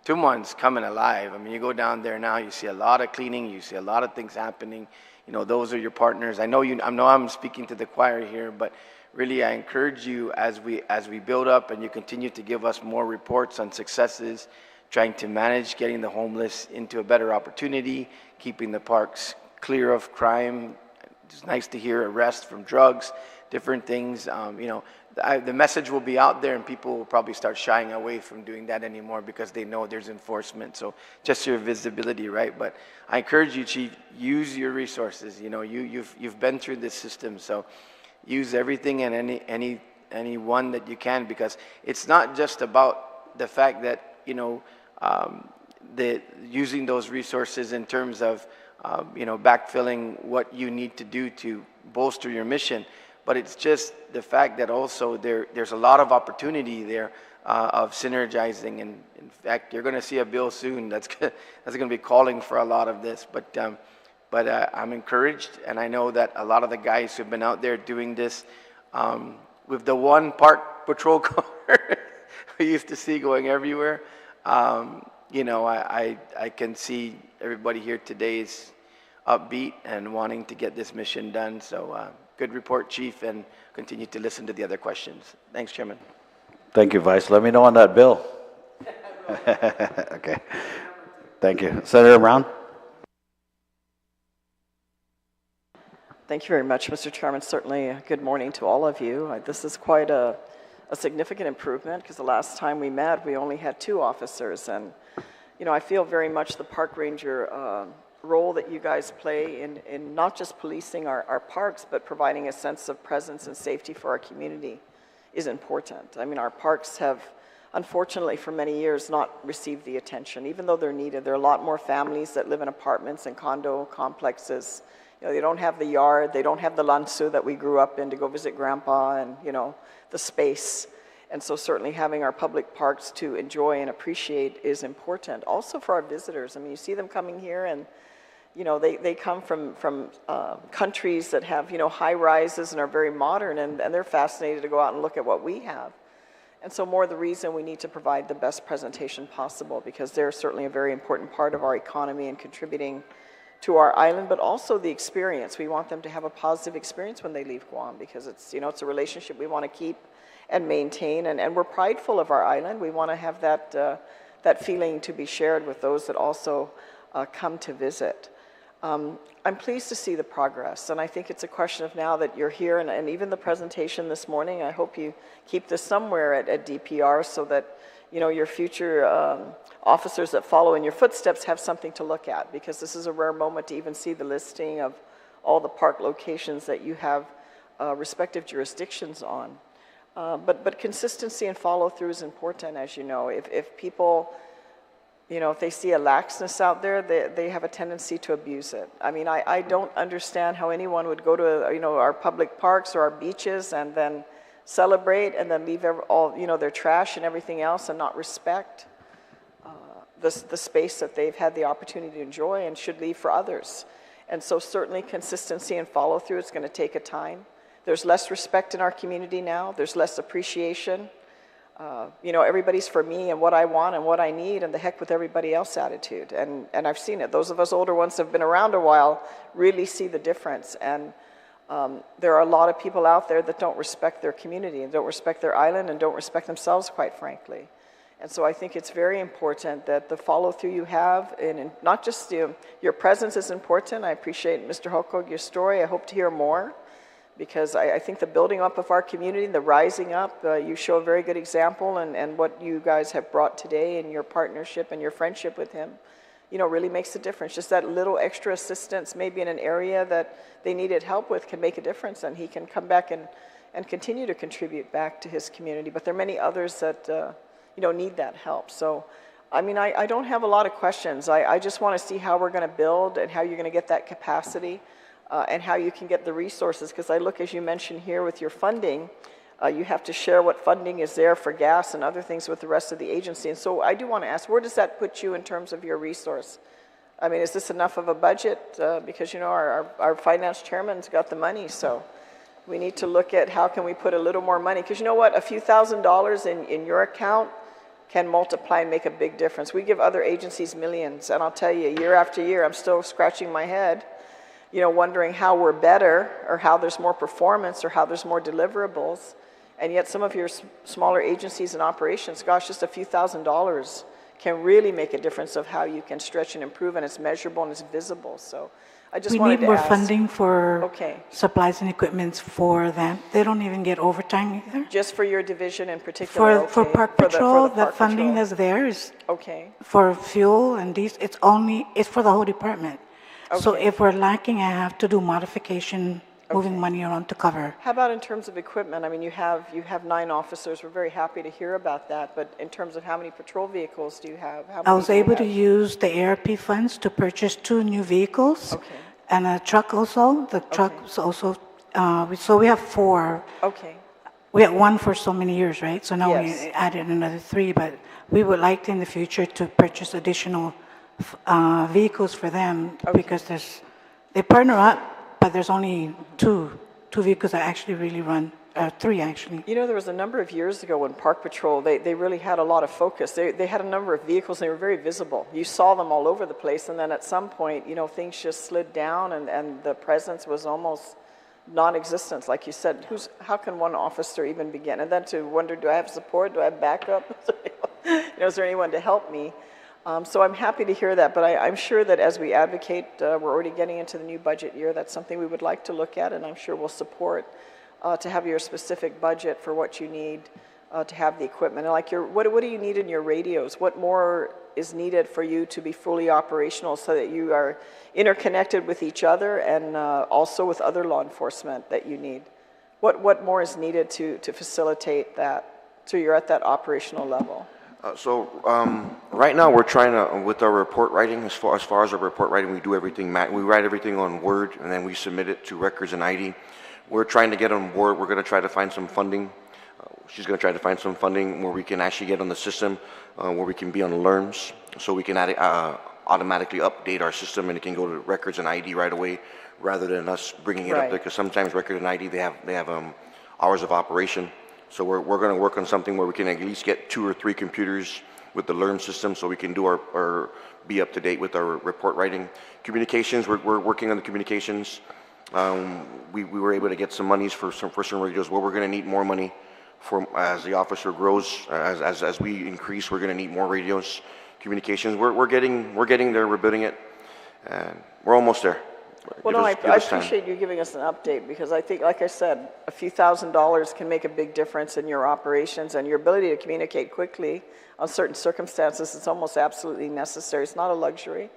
[SPEAKER 7] 2 months coming alive. I mean, you go down there now, you see a lot of cleaning, you see a lot of things happening. You know, those are your partners. I know I'm speaking to the choir here, but really I encourage you as we build up and you continue to give us more reports on successes, trying to manage getting the homeless into a better opportunity, keeping the parks clear of crime. It's nice to hear arrests from drugs, different things. You know, the message will be out there and people will probably start shying away from doing that anymore because they know there's enforcement. So just your visibility, right? But I encourage you, Chief, use your resources. You know, you've been through this system, so use everything and any one that you can, because it's not just about the fact that, you know, using those resources in terms of you know, backfilling what you need to do to bolster your mission, but it's just the fact that also there's a lot of opportunity there of synergizing, and in fact you're going to see a bill soon that's going to be calling for a lot of this. But I'm encouraged, and I know that a lot of the guys who've been out there doing this with the one park patrol car we used to see going everywhere, you know, I can see everybody here today is upbeat and wanting to get this mission done. So good report, Chief, and continue to listen to the other questions. Thanks, Chairman.
[SPEAKER 1] Thank you, Vice. Let me know on that bill. Okay. Thank you. Senator Brown?
[SPEAKER 10] Thank you very much, Mr. Chairman. Certainly, good morning to all of you. This is quite a significant improvement, because the last time we met, we only had 2 officers. And, you know, I feel very much the park ranger role that you guys play in not just policing our parks, but providing a sense of presence and safety for our community is important. I mean, our parks have, unfortunately, for many years not received the attention, even though they're needed. There are a lot more families that live in apartments and condo complexes. You know, they don't have the yard, they don't have the lansu that we grew up in to go visit grandpa, and, you know, the space. And so certainly having our public parks to enjoy and appreciate is important. Also for our visitors. I mean, you see them coming here, and, you know, they come from countries that have, you know, high rises and are very modern, and they're fascinated to go out and look at what we have. And so more the reason we need to provide the best presentation possible, because they're certainly a very important part of our economy and contributing to our island, but also the experience. We want them to have a positive experience when they leave Guam, because it's, you know, it's a relationship we want to keep and maintain, and we're prideful of our island. We want to have that feeling to be shared with those that also come to visit. I'm pleased to see the progress, and I think it's a question of now that you're here, and even the presentation this morning, I hope you keep this somewhere at DPR so that, you know, your future officers that follow in your footsteps have something to look at, because this is a rare moment to even see the listing of all the park locations that you have respective jurisdictions on. But consistency and follow-through is important, as you know. If people, you know, if they see a laxness out there, they have a tendency to abuse it. I mean, I don't understand how anyone would go to, you know, our public parks or our beaches and then celebrate and then leave all, you know, their trash and everything else and not respect the space that they've had the opportunity to enjoy and should leave for others. And so certainly consistency and follow-through is going to take a time. There's less respect in our community now. There's less appreciation. You know, everybody's for me and what I want and what I need, and the heck with everybody else attitude. And I've seen it. Those of us older ones that have been around a while really see the difference. And there are a lot of people out there that don't respect their community and don't respect their island and don't respect themselves, quite frankly. And so I think it's very important that the follow-through you have, and not just your presence is important. I appreciate, Mr. Hokog, your story. I hope to hear more, because I think the building up of our community, the rising up, you show a very good example, and what you guys have brought today in your partnership and your friendship with him, you know, really makes a difference. Just that little extra assistance, maybe in an area that they needed help with, can make a difference, and he can come back and continue to contribute back to his community. But there are many others that, you know, need that help. So, I mean, I don't have a lot of questions. I just want to see how we're going to build and how you're going to get that capacity. And how you can get the resources, because I look, as you mentioned here, with your funding, you have to share what funding is there for gas and other things with the rest of the agency. And so I do want to ask, where does that put you in terms of your resource? I mean, is this enough of a budget? Because, you know, our finance chairman's got the money, so we need to look at how can we put a little more money. Because you know what, a few $1,000s in your account can multiply and make a big difference. We give other agencies millions, and I'll tell you, year after year, I'm still scratching my head, wondering how we're better, or how there's more performance, or how there's more deliverables. And yet some of your smaller agencies and operations, gosh, just a few $1,000s can really make a difference of how you can stretch and improve, and it's measurable and it's visible. So I just wanted to
[SPEAKER 4] We need more
[SPEAKER 10] ask.
[SPEAKER 4] funding for
[SPEAKER 10] Okay.
[SPEAKER 4] supplies and equipment for them. They don't even get overtime either.
[SPEAKER 10] Just for your division in particular?
[SPEAKER 4] For
[SPEAKER 10] okay.
[SPEAKER 4] Park
[SPEAKER 10] For
[SPEAKER 4] Patrol,
[SPEAKER 10] the
[SPEAKER 4] the
[SPEAKER 10] Park
[SPEAKER 4] funding
[SPEAKER 10] Patrol.
[SPEAKER 4] that's there is
[SPEAKER 10] Okay.
[SPEAKER 4] for fuel and these, it's for the whole department. So
[SPEAKER 10] Okay.
[SPEAKER 4] if we're lacking, I have to do modification, moving money around to cover.
[SPEAKER 10] How about in terms of equipment? I mean, you have 9 officers. We're very happy to hear about that. But in terms of how many patrol vehicles do you have? How
[SPEAKER 4] I
[SPEAKER 10] many
[SPEAKER 4] was
[SPEAKER 10] do you
[SPEAKER 4] able to
[SPEAKER 10] have?
[SPEAKER 4] use the ARP funds to purchase 2 new vehicles.
[SPEAKER 10] Okay.
[SPEAKER 4] And a truck also. The truck's also, so we have 4.
[SPEAKER 10] Okay.
[SPEAKER 4] We had 1 for so many years, right? So now
[SPEAKER 10] Yes.
[SPEAKER 4] we added another 3, but we would like in the future to purchase additional vehicles for them because they partner up, but there's only two vehicles that actually really run, 3 actually.
[SPEAKER 10] There was a number of years ago when Park Patrol, they really had a lot of focus. They had a number of vehicles, and they were very visible. You saw them all over the place, and then at some point, things just slid down, and the presence was almost non-existent. Like you said, how can one officer even begin? And then to wonder, do I have support? Do I have backup? Is there anyone to help me? So I'm happy to hear that, but I'm sure that as we advocate, we're already getting into the new budget year. That's something we would like to look at, and I'm sure we'll support to have your specific budget for what you need to have the equipment. And what do you need in your radios? What more is needed for you to be fully operational so that you are interconnected with each other and also with other law enforcement that you need? What more is needed to facilitate that so you're at that operational level?
[SPEAKER 3] Right now we're trying to, with our report writing, as far as our report writing, we do everything, we write everything on Word, and then we submit it to Records and ID. We're trying to get on board. We're going to try to find some funding. She's going to try to find some funding where we can actually get on the system, where we can be on alarms, so we can automatically update our system, and it can go to Records and ID right away, rather than us bringing it up there, because sometimes Record and ID, they have hours of operation. So we're going to work on something where we can at least get 2 or 3 computers with the Learn system, so we can do our be up to date with our report writing. Communications, we're working on the communications. We were able to get some monies for some radios. Well, we're going to need more money for as the officer grows, as we increase. We're going to need more radios. Communications, we're getting there. We're building it, and we're almost there.
[SPEAKER 10] Well, I appreciate you giving us an update, because I think, like I said, a few $1,000s can make a big difference in your operations, and your ability to communicate quickly on certain circumstances is almost absolutely necessary. It's not a luxury.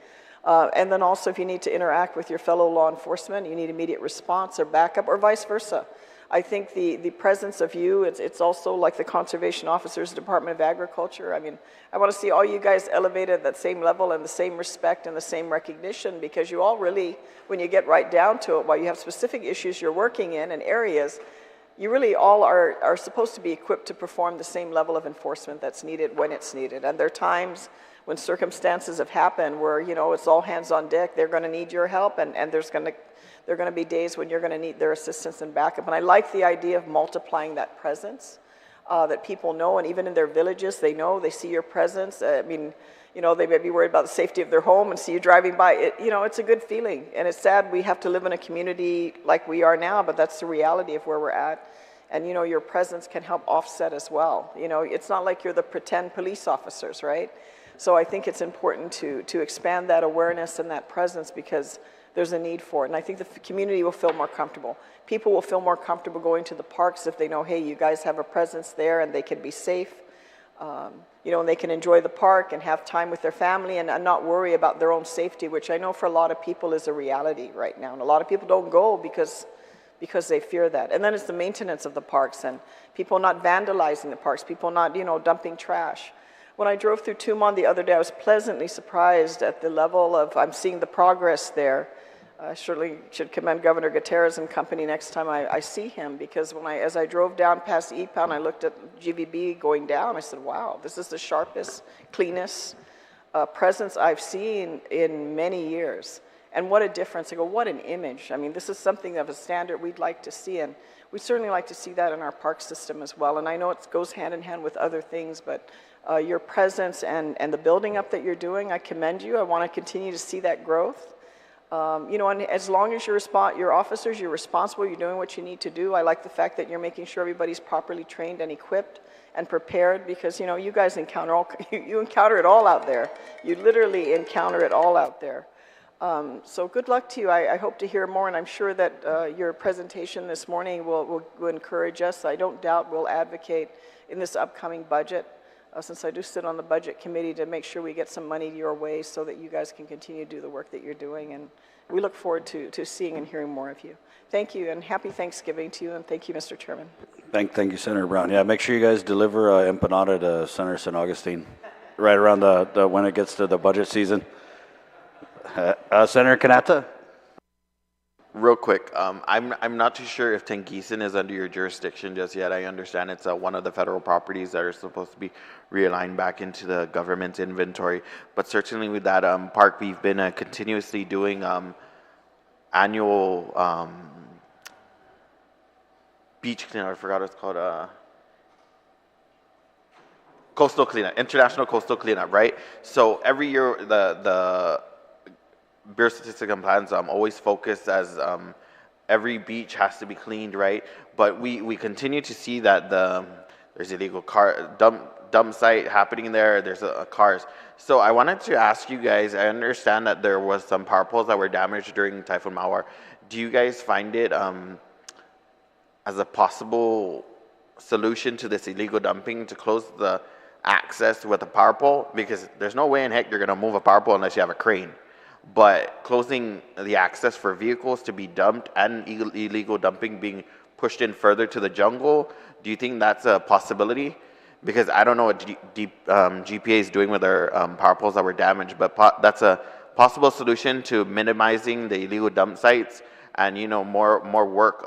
[SPEAKER 10] And then also, if you need to interact with your fellow law enforcement, you need immediate response or backup, or vice versa. I think the presence of you, it's also like the conservation officers, Department of Agriculture. I mean, I want to see all you guys elevated at that same level and the same respect and the same recognition, because you all really, when you get right down to it, while you have specific issues you're working in and areas, you really all are supposed to be equipped to perform the same level of enforcement that's needed when it's needed. And there are times when circumstances have happened where, it's all hands on deck. They're going to need your help, and there are going to be days when you're going to need their assistance and backup. And I like the idea of multiplying that presence, that people know, and even in their villages, they know, they see your presence. I mean, they may be worried about the safety of their home and see you driving by. It's a good feeling. And it's sad we have to live in a community like we are now, but that's the reality of where we're at. And, your presence can help offset as well. It's not like you're the pretend police officers, right? So I think it's important to expand that awareness and that presence, because there's a need for it. And I think the community will feel more comfortable. People will feel more comfortable going to the parks if they know, hey, you guys have a presence there, and they can be safe. And they can enjoy the park and have time with their family and not worry about their own safety, which I know for a lot of people is a reality right now. And a lot of people don't go because they fear that. And then it's the maintenance of the parks, and people not vandalizing the parks, people not, dumping trash. When I drove through Tumon the other day, I was pleasantly surprised at the level of, I'm seeing the progress there. I surely should commend Governor Gutierrez and company next time I see him, because as I drove down past EPAL and I looked at GVB going down, I said, wow, this is the sharpest, cleanest presence I've seen in many years. And what a difference. I go, what an image. I mean, this is something of a standard we'd like to see, and we'd certainly like to see that in our park system as well. And I know it goes hand in hand with other things, but your presence and the building up that you're doing, I commend you. I want to continue to see that growth. You know, and as long as your officers, you're responsible, you're doing what you need to do. I like the fact that you're making sure everybody's properly trained and equipped and prepared, because, you know, you guys encounter you encounter it all out there. You literally encounter it all out there. So good luck to you. I hope to hear more, and I'm sure that your presentation this morning will encourage us. I don't doubt we'll advocate in this upcoming budget, since I do sit on the budget committee, to make sure we get some money your way so that you guys can continue to do the work that you're doing. And we look forward to seeing and hearing more of you. Thank you, and happy Thanksgiving to you, and thank you, Mr. Chairman.
[SPEAKER 1] Thank you, Senator Brown. Yeah, make sure you guys deliver empanada to Senator San Augustine right around the when it gets to the budget season. Senator Kanata?
[SPEAKER 6] Real quick, I'm not too sure if Tengisan is under your jurisdiction just yet. I understand it's one of the federal properties that are supposed to be realigned back into the government's inventory. But certainly with that park, we've been continuously doing annual beach cleanup. I forgot what it's called. Coastal cleanup, international coastal cleanup, right? So every year the Bureau of Statistics and Plans always focus as every beach has to be cleaned, right? But we continue to see that there's illegal dump site happening there. There's cars. So I wanted to ask you guys. I understand that there was some power poles that were damaged during Typhoon Mawar. Do you guys find it as a possible solution to this illegal dumping to close the access with a power pole? Because there's no way in heck you're going to move a power pole unless you have a crane. But closing the access for vehicles to be dumped and illegal dumping being pushed in further to the jungle, do you think that's a possibility? Because I don't know what GPA is doing with their power poles that were damaged, but that's a possible solution to minimizing the illegal dump sites and, you know, more work,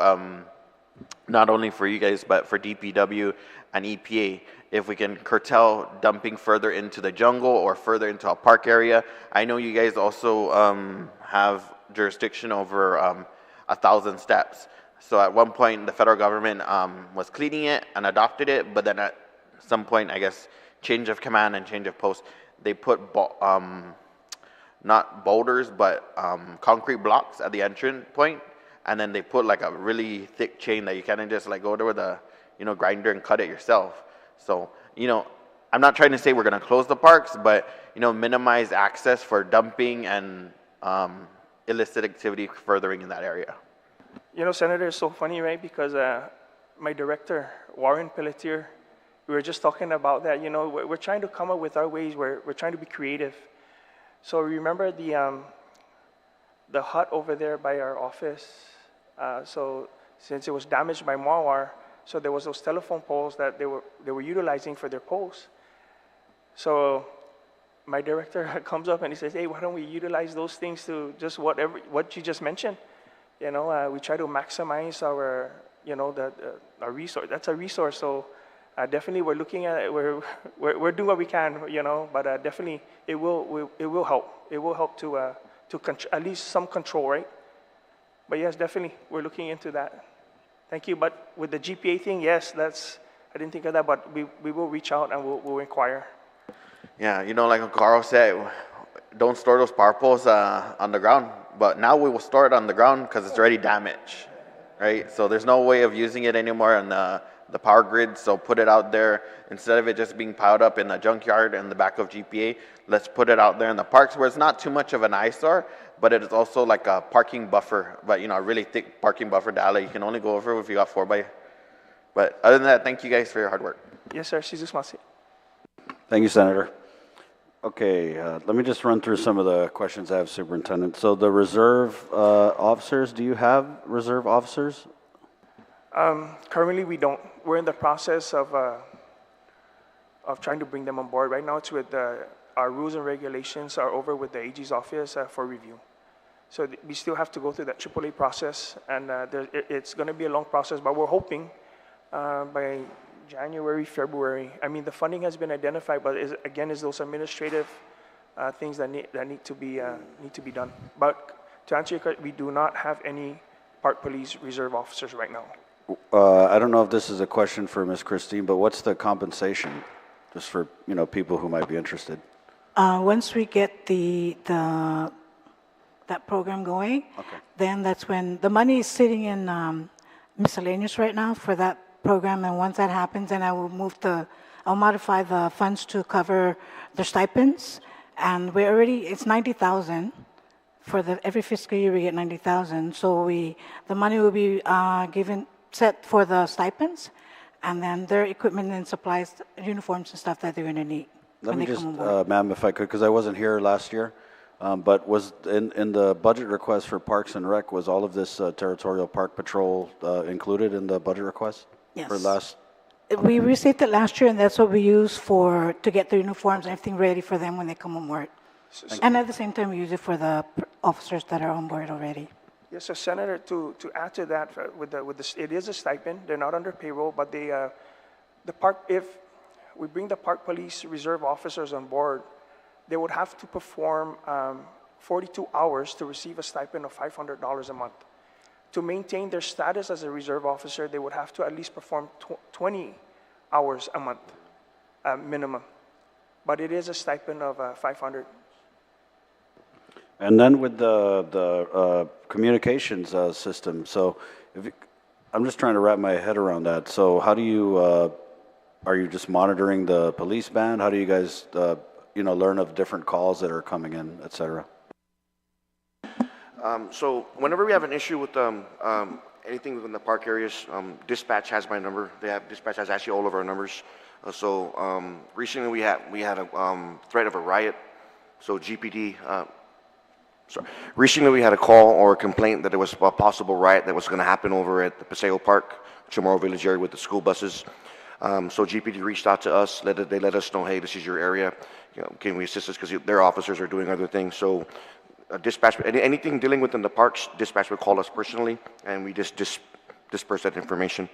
[SPEAKER 6] not only for you guys, but for DPW and EPA. If we can curtail dumping further into the jungle or further into a park area. I know you guys also have jurisdiction over 1,000 steps. So at one point, the federal government was cleaning it and adopted it, but then at some point, I guess, change of command and change of post, they put not boulders, but concrete blocks at the entrance point, and then they put like a really thick chain that you can't just like go there with a grinder and cut it yourself. So, I'm not trying to say we're going to close the parks, but, minimize access for dumping and illicit activity furthering in that area.
[SPEAKER 2] Senator, it's so funny, right? Because my director, Warren Pelletier, we were just talking about that. We're trying to come up with our ways. We're trying to be creative. So remember the hut over there by our office? So since it was damaged by Mawar, so there was those telephone poles that they were utilizing for their poles. So my director comes up and he says, "Hey, why don't we utilize those things to just what you just mentioned? We try to maximize our our resource. That's a resource. So definitely we're looking at it. We're doing what we can, But definitely it will help. It will help to at least some control, right? But yes, definitely we're looking into that. Thank you. But with the GPA thing, yes, I didn't think of that, but we will reach out and we'll inquire.
[SPEAKER 6] Yeah, like Carl said, don't store those power poles on the ground. But now we will store it on the ground because it's already damaged, right? So there's no way of using it anymore on the power grid. So put it out there instead of it just being piled up in the junkyard in the back of GPA. Let's put it out there in the parks where it's not too much of an eyesore, but it is also like a parking buffer, but a really thick parking buffer dial. You can only go over if you got 4x. But other than that, thank you guys for your hard work.
[SPEAKER 2] Yes, sir.
[SPEAKER 1] Thank you, Senator. Okay, let me just run through some of the questions I have, Superintendent. So the reserve officers, do you have reserve officers?
[SPEAKER 2] Currently, we don't. We're in the process of trying to bring them on board. Right now, it's with our rules and regulations are over with the AG's office for review. So we still have to go through that AAA process, and it's going to be a long process, but we're hoping by January, February. I mean, the funding has been identified, but again, is those administrative things that need to be done. But To answer your question, we do not have any Park Police Reserve officers right now.
[SPEAKER 1] I don't know if this is a question for Ms. Christine, but what's the compensation, just for people who might be interested?
[SPEAKER 4] Once we get that program going, then that's when the money is sitting in miscellaneous right now for that program, and once that happens, then I'll modify the funds to cover their stipends, and it's 90,000 for every fiscal year we get 90,000. So the money will be set for the stipends, and then their equipment and supplies, uniforms and stuff that they're going to need.
[SPEAKER 1] Let me just, ma'am, if I could, because I wasn't here last year, but was in the budget request for Parks and Rec, was all of this Territorial Park Patrol included in the budget request?
[SPEAKER 4] Yes.
[SPEAKER 1] For last?
[SPEAKER 4] We received it last year, and that's what we use to get the uniforms and everything ready for them when they come on board. And at the same time, we use it for the officers that are on board already.
[SPEAKER 2] Yes, so Senator, to add to that, it is a stipend. They're not under payroll, but if we bring the Park Police Reserve officers on board, they would have to perform 42 hours to receive a stipend of $500 a month. To maintain their status as a reserve officer, they would have to at least perform 20 hours a month minimum. But it is a stipend of $500.
[SPEAKER 1] And then with the communications system, so I'm just trying to wrap my head around that. So how do you, are you just monitoring the police band? How do you guys, learn of different calls that are coming in, et cetera?
[SPEAKER 3] So whenever we have an issue with anything within the park areas, dispatch has my number. Dispatch has actually all of our numbers. Recently we had a threat of a riot. So GPD. Recently we had a call or a complaint that there was a possible riot that was going to happen over at the Paseo Park, Chamorro Village area with the school buses. So GPD reached out to us. They let us know, hey, this is your area. Can we assist us? Because their officers are doing other things. So dispatch, anything dealing within the parks, dispatch would call us personally, and we just disperse that information.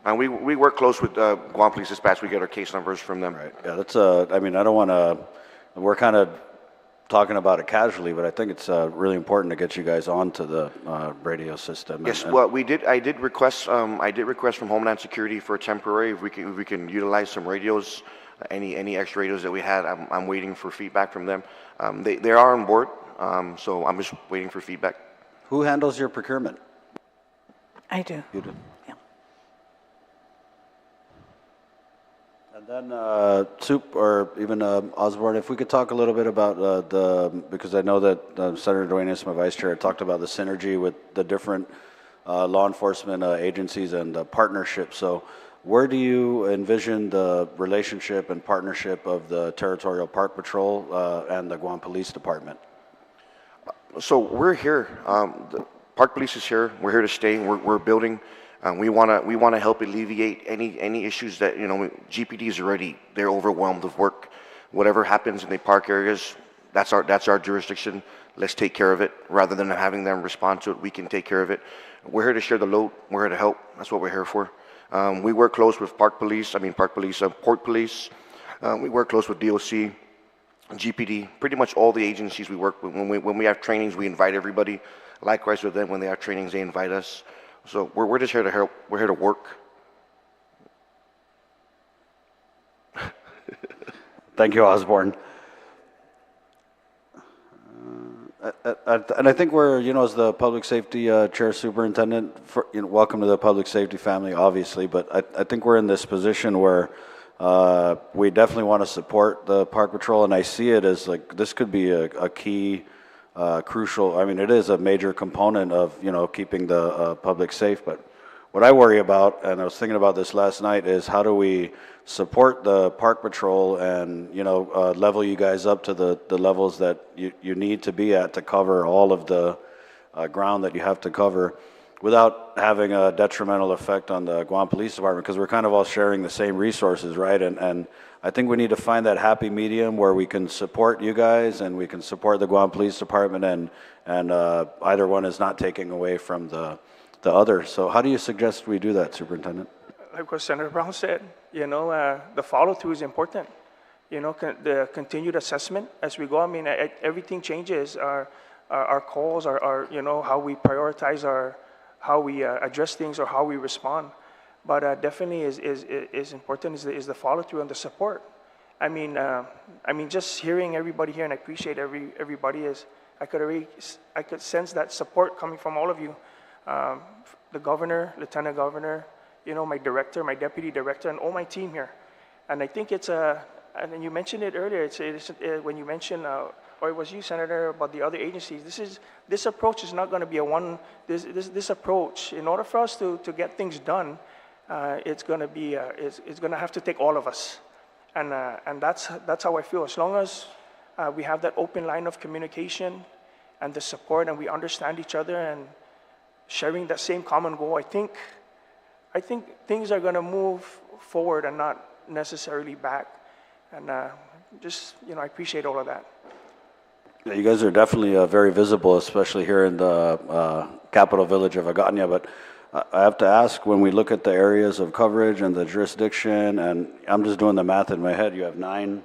[SPEAKER 3] And we work close with Guam Police Dispatch. We get our case numbers from them.
[SPEAKER 1] Right. Yeah, that's I mean, I don't want to. We're kind of talking about it casually, but I think it's really important to get you guys onto the radio system.
[SPEAKER 3] Yes. Well, I did request from Homeland Security for a temporary if we can utilize some radios. Any extra radios that we had, I'm waiting for feedback from them. They are on board, so I'm just waiting for feedback.
[SPEAKER 1] Who handles your procurement?
[SPEAKER 4] I do.
[SPEAKER 1] You do.
[SPEAKER 4] Yeah.
[SPEAKER 1] And then Soup or even Osborne, if we could talk a little bit about because I know that Senator Duenas, my vice chair, talked about the synergy with the different law enforcement agencies and the partnership. So where do you envision the relationship and partnership of the Territorial Park Patrol and the Guam Police Department?
[SPEAKER 3] So we're here. The Park Police is here. We're here to stay. We're building. We want to help alleviate any issues that GPD is already. They're overwhelmed with work. Whatever happens in the park areas, that's our jurisdiction. Let's take care of it rather than having them respond to it. We can take care of it. We're here to share the load. We're here to help. That's what we're here for. We work close with Port Police. We work close with DOC, GPD, pretty much all the agencies we work with. When we have trainings, we invite everybody. Likewise with them, when they have trainings, they invite us. So we're just here to help. We're here to work.
[SPEAKER 1] Thank you, Osborne. And I think we're, as the public safety chair superintendent, welcome to the public safety family, obviously, but I think we're in this position where we definitely want to support the Park Patrol, and I see it as like this could be a key, crucial, I mean, it is a major component of, keeping the public safe, but what I worry about, and I was thinking about this last night, is how do we support the Park Patrol and, level you guys up to the levels that you need to be at to cover all of the ground that you have to cover without having a detrimental effect on the Guam Police Department, because we're kind of all sharing the same resources, right? And I think we need to find that happy medium where we can support you guys and we can support the Guam Police Department and either one is not taking away from the other. So how do you suggest we do that, Superintendent?
[SPEAKER 2] Like what Senator Brown said, the follow-through is important. the continued assessment as we go. I mean, everything changes. Our calls, how we prioritize how we address things or how we respond. But definitely is important is the follow through and the support. I mean, just hearing everybody here, and I appreciate everybody I could sense that support coming from all of you, the governor, lieutenant governor, my director, my deputy director, and all my team here. And I think and you mentioned it earlier. When you mentioned, or it was you, Senator, about the other agencies. This approach is not going to be this approach. In order for us to get things done, it's going to have to take all of us. And that's how I feel. As long as we have that open line of communication and the support, and we understand each other and sharing that same common goal, I think things are going to move forward and not necessarily back. And I appreciate all of that.
[SPEAKER 1] Yeah, you guys are definitely very visible, especially here in the capital village of Agana. But I have to ask, when we look at the areas of coverage and the jurisdiction, and I'm just doing the math in my head, you have 9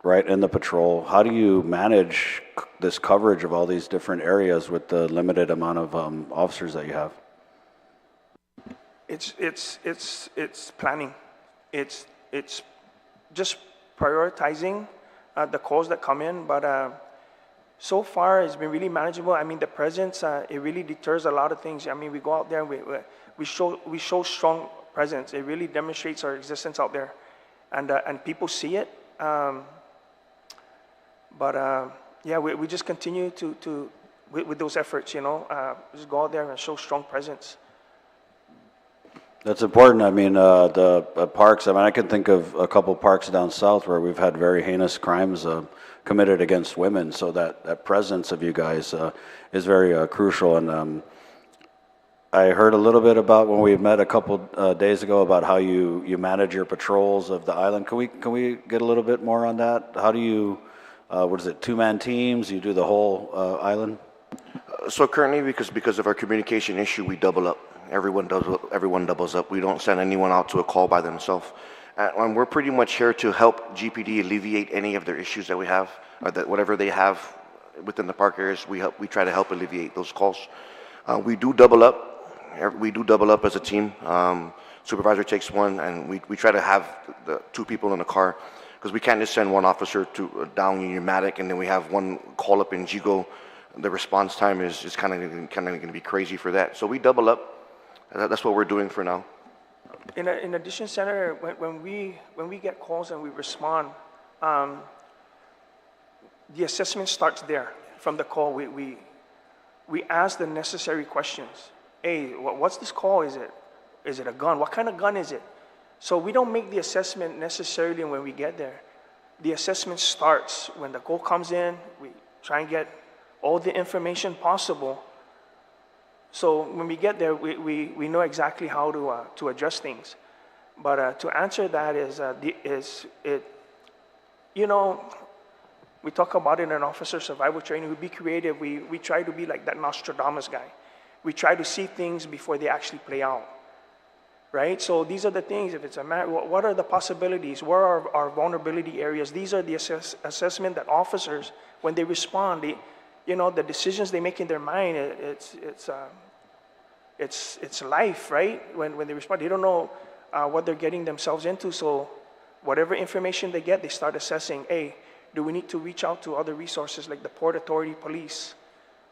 [SPEAKER 1] right in the patrol. How do you manage this coverage of all these different areas with the limited amount of officers that you have?
[SPEAKER 2] It's planning. It's just prioritizing the calls that come in, but so far it's been really manageable. I mean, the presence, it really deters a lot of things. I mean, we go out there and we show strong presence. It really demonstrates our existence out there, and people see it. Yeah, we just continue with those efforts, just go out there and show strong presence.
[SPEAKER 1] That's important. I mean, the parks, I can think of a couple parks down south where we've had very heinous crimes committed against women. So that presence of you guys is very crucial. And I heard a little bit about when we met a couple days ago about how you manage your patrols of the island. Can we get a little bit more on that? How do you, 2-man teams? You do the whole island?
[SPEAKER 3] So currently, because of our communication issue, we double up. Everyone doubles up. We don't send anyone out to a call by themselves. And we're pretty much here to help GPD alleviate any of their issues that we have, or that whatever they have within the park areas. We try to help alleviate those calls. We do double up. We do double up as a team. Supervisor takes one, and we try to have the 2 people in the car, because we can't just send one officer down in Pneumatic, and then we have one call up in Jigo. The response time is kind of going to be crazy for that. So we double up. That's what we're doing for now.
[SPEAKER 2] In addition, Senator, when we get calls and we respond, the assessment starts there. From the call, we ask the necessary questions. Hey, what's this call? Is it a gun? What kind of gun is it? So we don't make the assessment necessarily when we get there. The assessment starts when the call comes in. We try and get all the information possible. So when we get there, we know exactly how to address things. But to answer that we talk about it in officer survival training. We be creative. We try to be like that Nostradamus guy. We try to see things before they actually play out, right? So these are the things. If it's a matter, what are the possibilities? Where are our vulnerability areas? These are the assessment that officers, when they respond, the decisions they make in their mind, it's life, right? When they respond, they don't know what they're getting themselves into. So whatever information they get, they start assessing, hey, do we need to reach out to other resources like the Port Authority Police,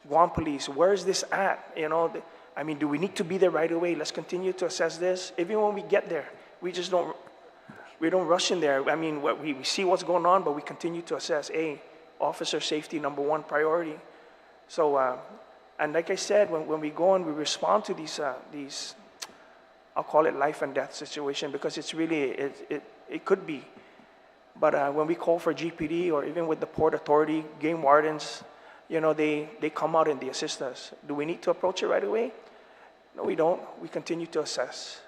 [SPEAKER 2] Guam Police? Where is this at? Do we need to be there right away? Let's continue to assess this. Even when we get there, we don't rush in there. We see what's going on, but we continue to assess, hey, officer safety, number 1 priority. So, and like I said, when we go and we respond to these, I'll call it life and death situation, because it's really, it could be. But when we call for GPD, or even with the Port Authority, game wardens, they come out and they assist us. Do we need to approach it right away? No, we don't. We continue to assess.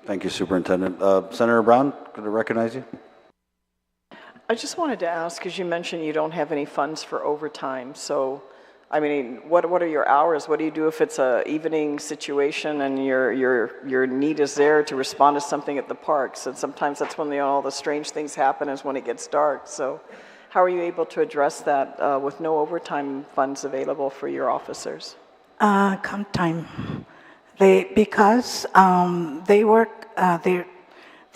[SPEAKER 1] Thank you, Superintendent. Senator Brown, could I recognize you?
[SPEAKER 10] I just wanted to ask, because you mentioned you don't have any funds for overtime, so I mean, what are your hours? What do you do if it's a evening situation and your need is there to respond to something at the parks? And sometimes that's when all the strange things happen, is when it gets dark. So how are you able to address that with no overtime funds available for your officers?
[SPEAKER 4] Comp time. Because they work, they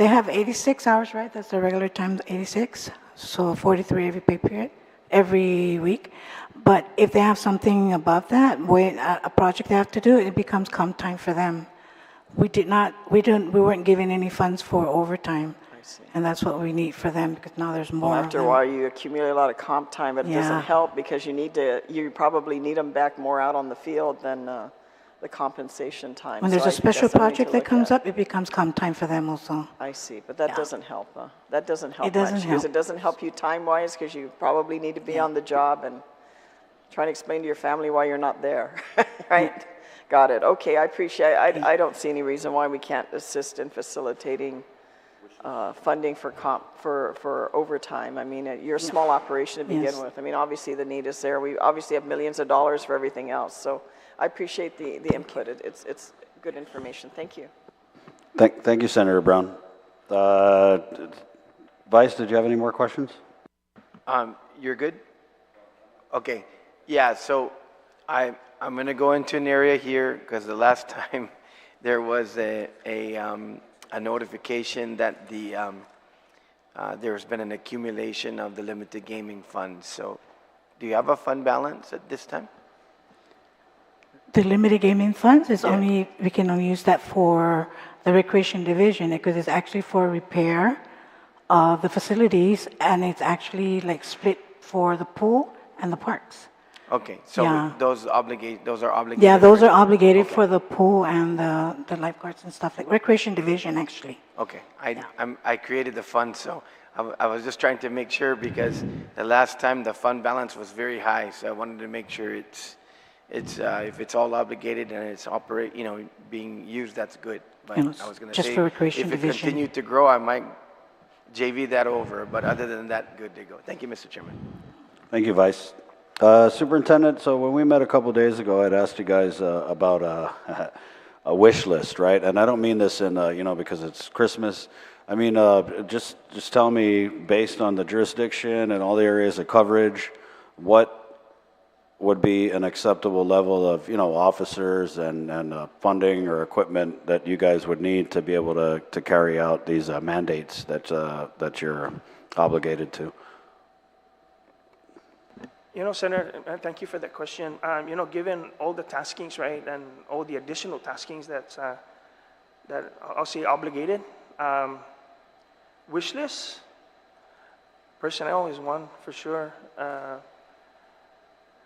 [SPEAKER 4] have 86 hours, right? That's the regular time, 86. So 43 every pay period, every week. But if they have something above that, a project they have to do, it becomes comp time for them. We weren't given any funds for overtime.
[SPEAKER 10] I see.
[SPEAKER 4] And that's what we need for them, because now there's more
[SPEAKER 10] Well,
[SPEAKER 4] of
[SPEAKER 10] after a
[SPEAKER 4] them.
[SPEAKER 10] while, you accumulate a lot of comp time, but it
[SPEAKER 4] Yeah.
[SPEAKER 10] doesn't help because you probably need them back more out on the field than the compensation time.
[SPEAKER 4] When there's
[SPEAKER 10] So
[SPEAKER 4] a special
[SPEAKER 10] that's something to
[SPEAKER 4] project that
[SPEAKER 10] look
[SPEAKER 4] comes
[SPEAKER 10] at.
[SPEAKER 4] up, it becomes comp time for them also.
[SPEAKER 10] I see, but that doesn't help. That doesn't help
[SPEAKER 4] It doesn't
[SPEAKER 10] much because
[SPEAKER 4] help.
[SPEAKER 10] it doesn't help you time-wise, because you probably need to be on the job and trying to explain to your family why you're not there, right? Got it. Okay, I appreciate. I don't see any reason why we can't assist in facilitating funding for overtime. I mean, you're a small operation to begin
[SPEAKER 4] Yes.
[SPEAKER 10] with. I mean, obviously the need is there. We obviously have millions of dollars for everything else. So I appreciate the input. It's good information. Thank you.
[SPEAKER 1] Thank you, Senator Brown. Vice, did you have any more questions?
[SPEAKER 7] You're good? Okay. Yeah, so I'm going to go into an area here because the last time there was a notification that there's been an accumulation of the limited gaming funds. So do you have a fund balance at this time?
[SPEAKER 4] The limited gaming funds is we can only use that for the recreation division, because it's actually for repair of the facilities, and it's actually like split for the pool and the parks.
[SPEAKER 7] Okay, so
[SPEAKER 4] Yeah.
[SPEAKER 7] those are obligated.
[SPEAKER 4] Yeah, those
[SPEAKER 7] right?
[SPEAKER 4] are obligated
[SPEAKER 7] Okay.
[SPEAKER 4] for the pool and the lifeguards and stuff, like recreation division, actually.
[SPEAKER 7] Okay, I created the fund, so I was just trying to make sure, because the last time the fund balance was very high, so I wanted to make sure it's if it's all obligated and it's being used, that's good. But
[SPEAKER 4] And it's
[SPEAKER 7] I was going to
[SPEAKER 4] just
[SPEAKER 7] say,
[SPEAKER 4] for recreation
[SPEAKER 7] if it
[SPEAKER 4] division.
[SPEAKER 7] continued to grow, I might JV that over, but other than that, good to go. Thank you, Mr. Chairman.
[SPEAKER 1] Thank you, Vice. Superintendent, so when we met a couple days ago, I'd asked you guys about a wish list, right? And I don't mean this in, because it's Christmas. I mean, just tell me, based on the jurisdiction and all the areas of coverage, what would be an acceptable level of, officers and funding or equipment that you guys would need to be able to carry out these mandates that you're obligated to?
[SPEAKER 2] Senator, thank you for that question. Given all the taskings, right, and all the additional taskings that I'll say obligated, wish list, personnel is one for sure.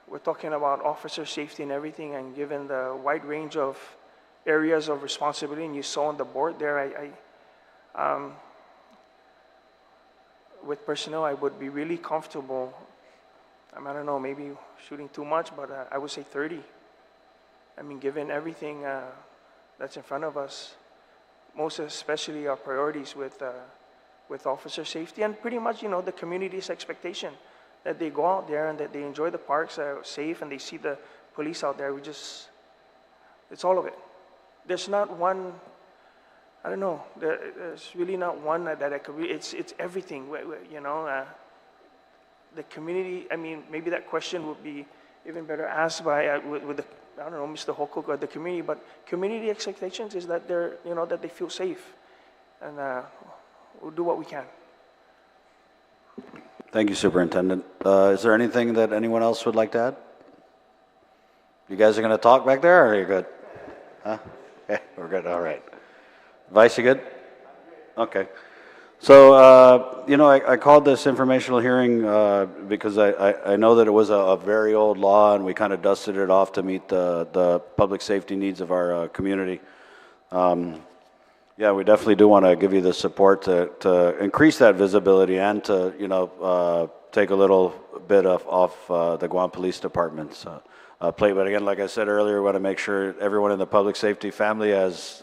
[SPEAKER 2] We're talking about officer safety and everything, and given the wide range of areas of responsibility, and you saw on the board there, with personnel, I would be really comfortable. I don't know, maybe shooting too much, but I would say 30. I mean, given everything that's in front of us, most especially our priorities with officer safety, and pretty much, the community's expectation that they go out there and that they enjoy the parks, are safe, and they see the police out there. It's all of it. There's not one, I don't know, there's really not one that I could it's everything, the community. I mean, maybe that question would be even better asked by, with the, I don't know, Mr. Holcook or the community, but community expectations is that they're, that they feel safe, and we'll do what we can.
[SPEAKER 1] Thank you, Superintendent. Is there anything that anyone else would like to add? You guys are going to talk back there, or are you good? Huh? Okay, we're good. All right. Vice, you good? Okay. So, I called this informational hearing because I know that it was a very old law, and we kind of dusted it off to meet the public safety needs of our community. Yeah, we definitely do want to give you the support to increase that visibility and to, take a little bit off the Guam Police Department's plate. But again, like I said earlier, we want to make sure everyone in the public safety family has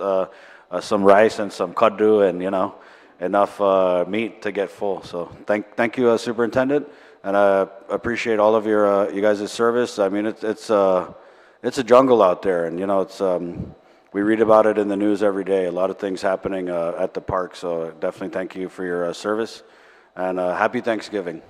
[SPEAKER 1] some rice and some kaddu, and, enough meat to get full. So thank you, Superintendent, and I appreciate all of your you guys' service. I mean, it's a jungle out there, and you know it's we read about it in the news every day. A lot of things happening at the park. So definitely thank you for your service, and happy Thanksgiving.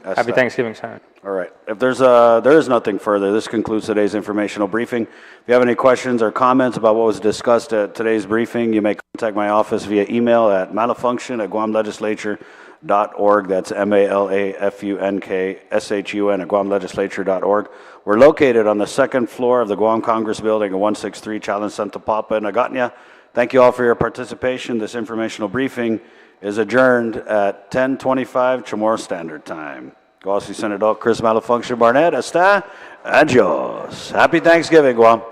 [SPEAKER 8] Happy Thanksgiving, Senator.
[SPEAKER 1] All right. If there is nothing further, this concludes today's informational briefing. If you have any questions or comments about what was discussed at today's briefing, you may contact my office via email at malafunction@guamlegislature.org. That's MALAFUNKSHUN@guamlegislature.org. We're located on the second floor of the Guam Congress Building at 163 Challenge Santa Papa in Agatna. Thank you all for your participation. This informational briefing is adjourned at 10:25 Chamorro Standard Time. Go see Senator Chris Malafunction Barnett. Hasta. Adios. Happy Thanksgiving, Guam.